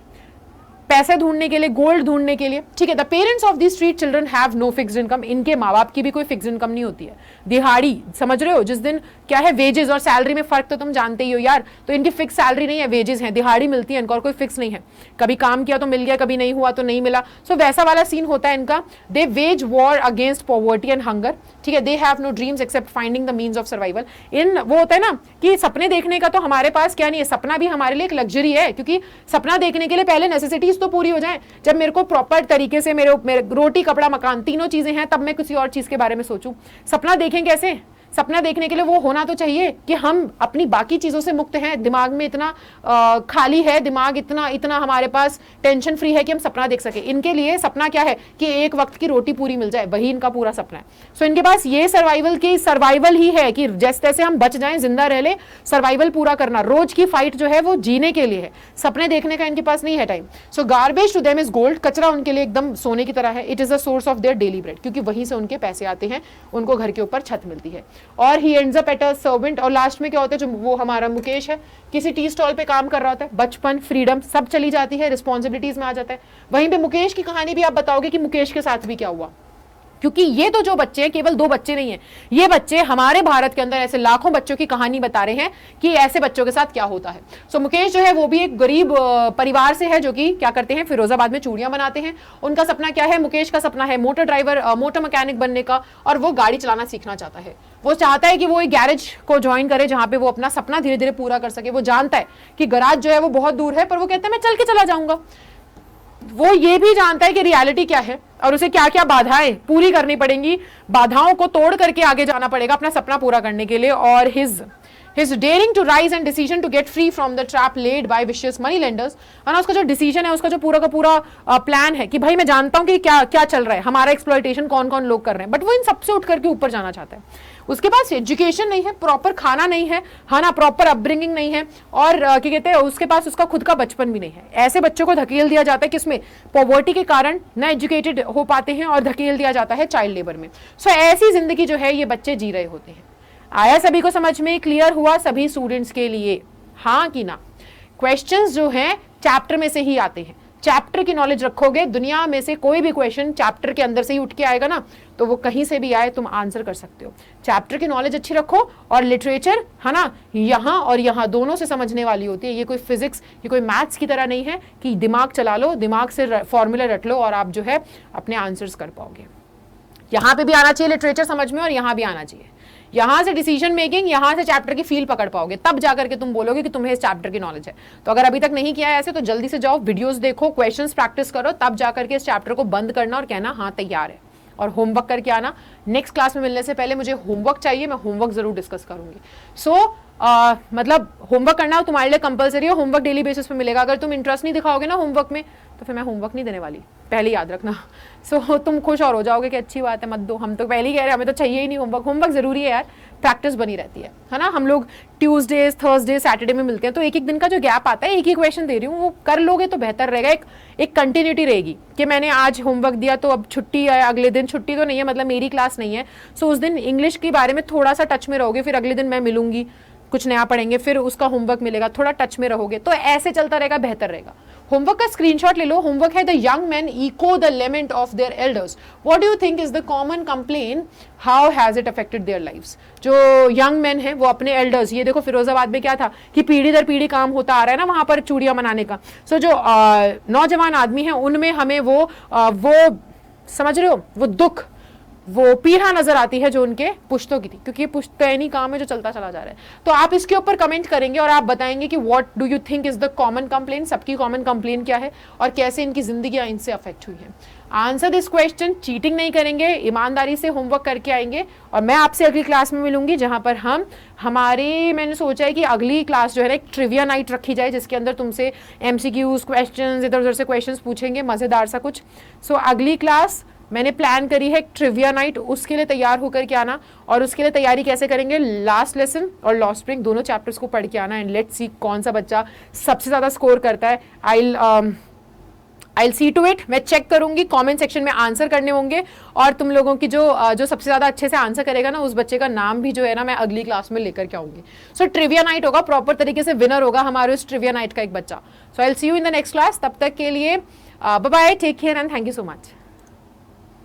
पैसे ढूंढने के लिए, गोल्ड ढूंढने के लिए। ठीक है, the parents of the street children have no fixed income, इनके माँ बाप की भी कोई फिक्स्ड इनकम नहीं होती है। दिहाड़ी, समझ रहे हो, जिस दिन क्या है, वेजेस और सैलरी में फर्क तो तुम जानते ही हो यार। तो इनकी फिक्स सैलरी नहीं है, वेजेस हैं, दिहाड़ी मिलती है इनको और कोई फिक्स नहीं है, कभी काम किया तो मिल गया, कभी नहीं हुआ तो नहीं मिला। सो वैसा वाला सीन होता है इनका। They wage war against poverty and hunger. ठीक है, they have no dreams except finding the means of survival. इन वो होता है ना कि सपने देखने का तो हमारे पास क्या नहीं है, सपना भी हमारे लिए एक लग्जरी है, क्योंकि सपना देखने के लिए पहले नेसेसिटीज तो पूरी हो जाए। जब मेरे को प्रॉपर तरीके से मेरे रोटी कपड़ा मकान तीनों चीजें हैं, तब मैं किसी और चीज के बारे में सोचूं। सपना देखें कैसे? सपना देखने के लिए वो होना तो चाहिए कि हम अपनी बाकी चीजों से मुक्त हैं, दिमाग में इतना खाली है, दिमाग इतना हमारे पास टेंशन फ्री है कि हम सपना देख सके। इनके लिए सपना क्या है कि एक वक्त की रोटी पूरी मिल जाए, वही इनका पूरा सपना है। सो इनके पास ये सर्वाइवल ही है कि जैसे तैसे हम बच जाएं, जिंदा रह ले, सर्वाइवल पूरा करना। रोज की फाइट जो है वो जीने के लिए है, सपने देखने का इनके पास नहीं है time. So garbage to them is gold, कचरा उनके लिए एकदम सोने की तरह है। It is the source of their daily bread, क्योंकि वहीं से उनके पैसे आते हैं, उनको घर के ऊपर छत मिलती है। और he ends up at a servant. और लास्ट में क्या होता है, जो वो हमारा मुकेश है, किसी टी स्टॉल पे काम कर रहा होता है, बचपन, फ्रीडम सब चली जाती है, रिस्पॉन्सिबिलिटीज में आ जाता है। वहीं पे मुकेश की कहानी भी आप बताओगे कि मुकेश के साथ भी क्या हुआ, क्योंकि ये तो जो बच्चे हैं, केवल 2 बच्चे नहीं हैं, ये बच्चे हमारे भारत के अंदर ऐसे लाखों बच्चों की कहानी बता रहे हैं कि ऐसे बच्चों के साथ क्या होता है। सो मुकेश जो है वो भी एक गरीब परिवार से है, जो कि क्या करते हैं, फिरोजाबाद में चूड़ियां बनाते हैं। उनका सपना क्या है, मुकेश का सपना है मोटर ड्राइवर, मोटर मैकेनिक बनने का, और वो गाड़ी चलाना सीखना चाहता है। वो चाहता है कि वो एक गैरेज को ज्वाइन करे जहां पे वो अपना सपना धीरे धीरे पूरा कर सके। वो जानता है कि गैराज जो है वो बहुत दूर है, पर वो कहता है मैं चल के चला जाऊंगा। वो ये भी जानता है कि रियलिटी क्या है और उसे क्या क्या बाधाएं पूरी करनी पड़ेंगी, बाधाओं को तोड़ करके आगे जाना पड़ेगा अपना सपना पूरा करने के लिए। और his daring to rise and decision to get free from the trap laid by vicious money lenders, है ना, उसका जो डिसीजन है, उसका जो पूरा का पूरा प्लान है कि भाई मैं जानता हूं कि क्या क्या चल रहा है, हमारा एक्सप्लॉइटेशन कौन कौन लोग कर रहे हैं, बट वो इन सबसे उठ करके ऊपर जाना चाहता है। उसके पास एजुकेशन नहीं है, प्रॉपर खाना नहीं है, ना प्रॉपर अपब्रिंगिंग नहीं है, और क्या कहते हैं, उसके पास उसका खुद का बचपन भी नहीं है। ऐसे बच्चों को धकेल दिया जाता है किसमें, पॉवर्टी के कारण ना एजुकेटेड हो पाते हैं और धकेल दिया जाता है चाइल्ड लेबर में। सो ऐसी जिंदगी जो है ये बच्चे जी रहे होते हैं। आया सभी को समझ में, क्लियर हुआ सभी स्टूडेंट्स के लिए, हाँ कि ना? क्वेश्चंस जो हैं चैप्टर में से ही आते हैं, चैप्टर की नॉलेज रखोगे, दुनिया में से कोई भी क्वेश्चन चैप्टर के अंदर से ही उठ के आएगा ना, तो वो कहीं से भी आए तुम आंसर कर सकते हो। चैप्टर की नॉलेज अच्छी रखो, और लिटरेचर, है ना, यहाँ और यहाँ दोनों से समझने वाली होती है। ये कोई फिजिक्स, ये कोई मैथ्स की तरह नहीं है कि दिमाग चला लो, दिमाग से फॉर्मूला रट लो और आप जो है अपने आंसर्स कर पाओगे। यहाँ पे भी आना चाहिए लिटरेचर समझ में, और यहाँ भी आना चाहिए। यहाँ से डिसीजन मेकिंग, यहाँ से चैप्टर की फील पकड़ पाओगे, तब जाकर के तुम बोलोगे कि तुम्हें इस चैप्टर की नॉलेज है। तो अगर अभी तक नहीं किया है ऐसे, तो जल्दी से जाओ, वीडियोस देखो, क्वेश्चंस प्रैक्टिस करो, तब जाकर के इस चैप्टर को बंद करना और कहना हाँ तैयार है, और होमवर्क करके आना। नेक्स्ट क्लास में मिलने से पहले मुझे होमवर्क चाहिए, मैं होमवर्क जरूर डिस्कस करूंगी। मतलब होमवर्क करना तुम्हारे लिए कंपलसरी है, होमवर्क डेली बेसिस पे मिलेगा। अगर तुम इंटरेस्ट नहीं दिखाओगे ना होमवर्क में, तो फिर मैं होमवर्क नहीं देने वाली, पहले याद रखना। तुम खुश और हो जाओगे कि अच्छी बात है, मत दो, हम तो पहले ही कह रहे हैं हमें तो चाहिए ही नहीं होमवर्क। होमवर्क जरूरी है यार, प्रैक्टिस बनी रहती है ना। हम लोग ट्यूसडे, थर्सडे, सैटरडे में मिलते हैं, तो एक एक दिन का जो गैप आता है, एक ही क्वेश्चन दे रही हूँ, वो कर लोगे तो बेहतर रहेगा। एक कंटिन्यूटी रहेगी कि मैंने आज होमवर्क दिया तो अब छुट्टी है, अगले दिन छुट्टी तो नहीं है, मतलब मेरी क्लास नहीं है, सो उस दिन इंग्लिश के बारे में थोड़ा सा टच में रहोगे, फिर अगले दिन मैं मिलूंगी, कुछ नया पढ़ेंगे, फिर उसका होमवर्क मिलेगा, थोड़ा टच में रहोगे, तो ऐसे चलता रहेगा, बेहतर रहेगा। होमवर्क का स्क्रीनशॉट ले लो। होमवर्क है the young man echo the lament of their elders, what do you think is the common complain, how has it affected their lives. जो यंग मैन है वो अपने एल्डर्स, ये देखो फिरोजाबाद में क्या था कि पीढ़ी दर पीढ़ी काम होता आ रहा है ना वहां पर चूड़ियां बनाने का। सो जो नौजवान आदमी है उनमें हमें वो समझ रहे हो, वो दुख, वो पीड़ा नजर आती है जो उनके पुश्तों की थी, क्योंकि ये पुश्तैनी काम है जो चलता चला जा रहा है। तो आप इसके ऊपर कमेंट करेंगे और आप बताएंगे कि what do you think is the common complain, सबकी कॉमन कंप्लेन क्या है और कैसे इनकी जिंदगियां इनसे अफेक्ट हुई है। आंसर दिस क्वेश्चन, चीटिंग नहीं करेंगे, ईमानदारी से होमवर्क करके आएंगे, और मैं आपसे अगली क्लास में मिलूंगी जहां पर मैंने सोचा है कि अगली क्लास जो है ना एक ट्रिविया नाइट रखी जाए, जिसके अंदर तुमसे MCQs, क्वेश्चंस, इधर उधर से क्वेश्चंस पूछेंगे, मजेदार सा कुछ। सो अगली क्लास मैंने प्लान करी है ट्रिविया नाइट, उसके लिए तैयार होकर के आना। और उसके लिए तैयारी कैसे करेंगे, लास्ट लेसन और लॉस्ट स्प्रिंग दोनों चैप्टर्स को पढ़ के आना एंड लेट्स सी कौन सा बच्चा सबसे ज़्यादा स्कोर करता है। आई सी टू इट, मैं चेक करूंगी, कमेंट सेक्शन में आंसर करने होंगे और तुम लोगों की जो सबसे ज़्यादा अच्छे से आंसर करेगा ना, उस बच्चे का नाम भी जो है ना मैं अगली क्लास में लेकर के आऊंगी। सो ट्रिविया नाइट होगा, प्रॉपर तरीके से विनर होगा हमारे उस ट्रिविया नाइट का एक बच्चा। So I will see you in the next class, तब तक के लिए bye bye, take care and thank you so much.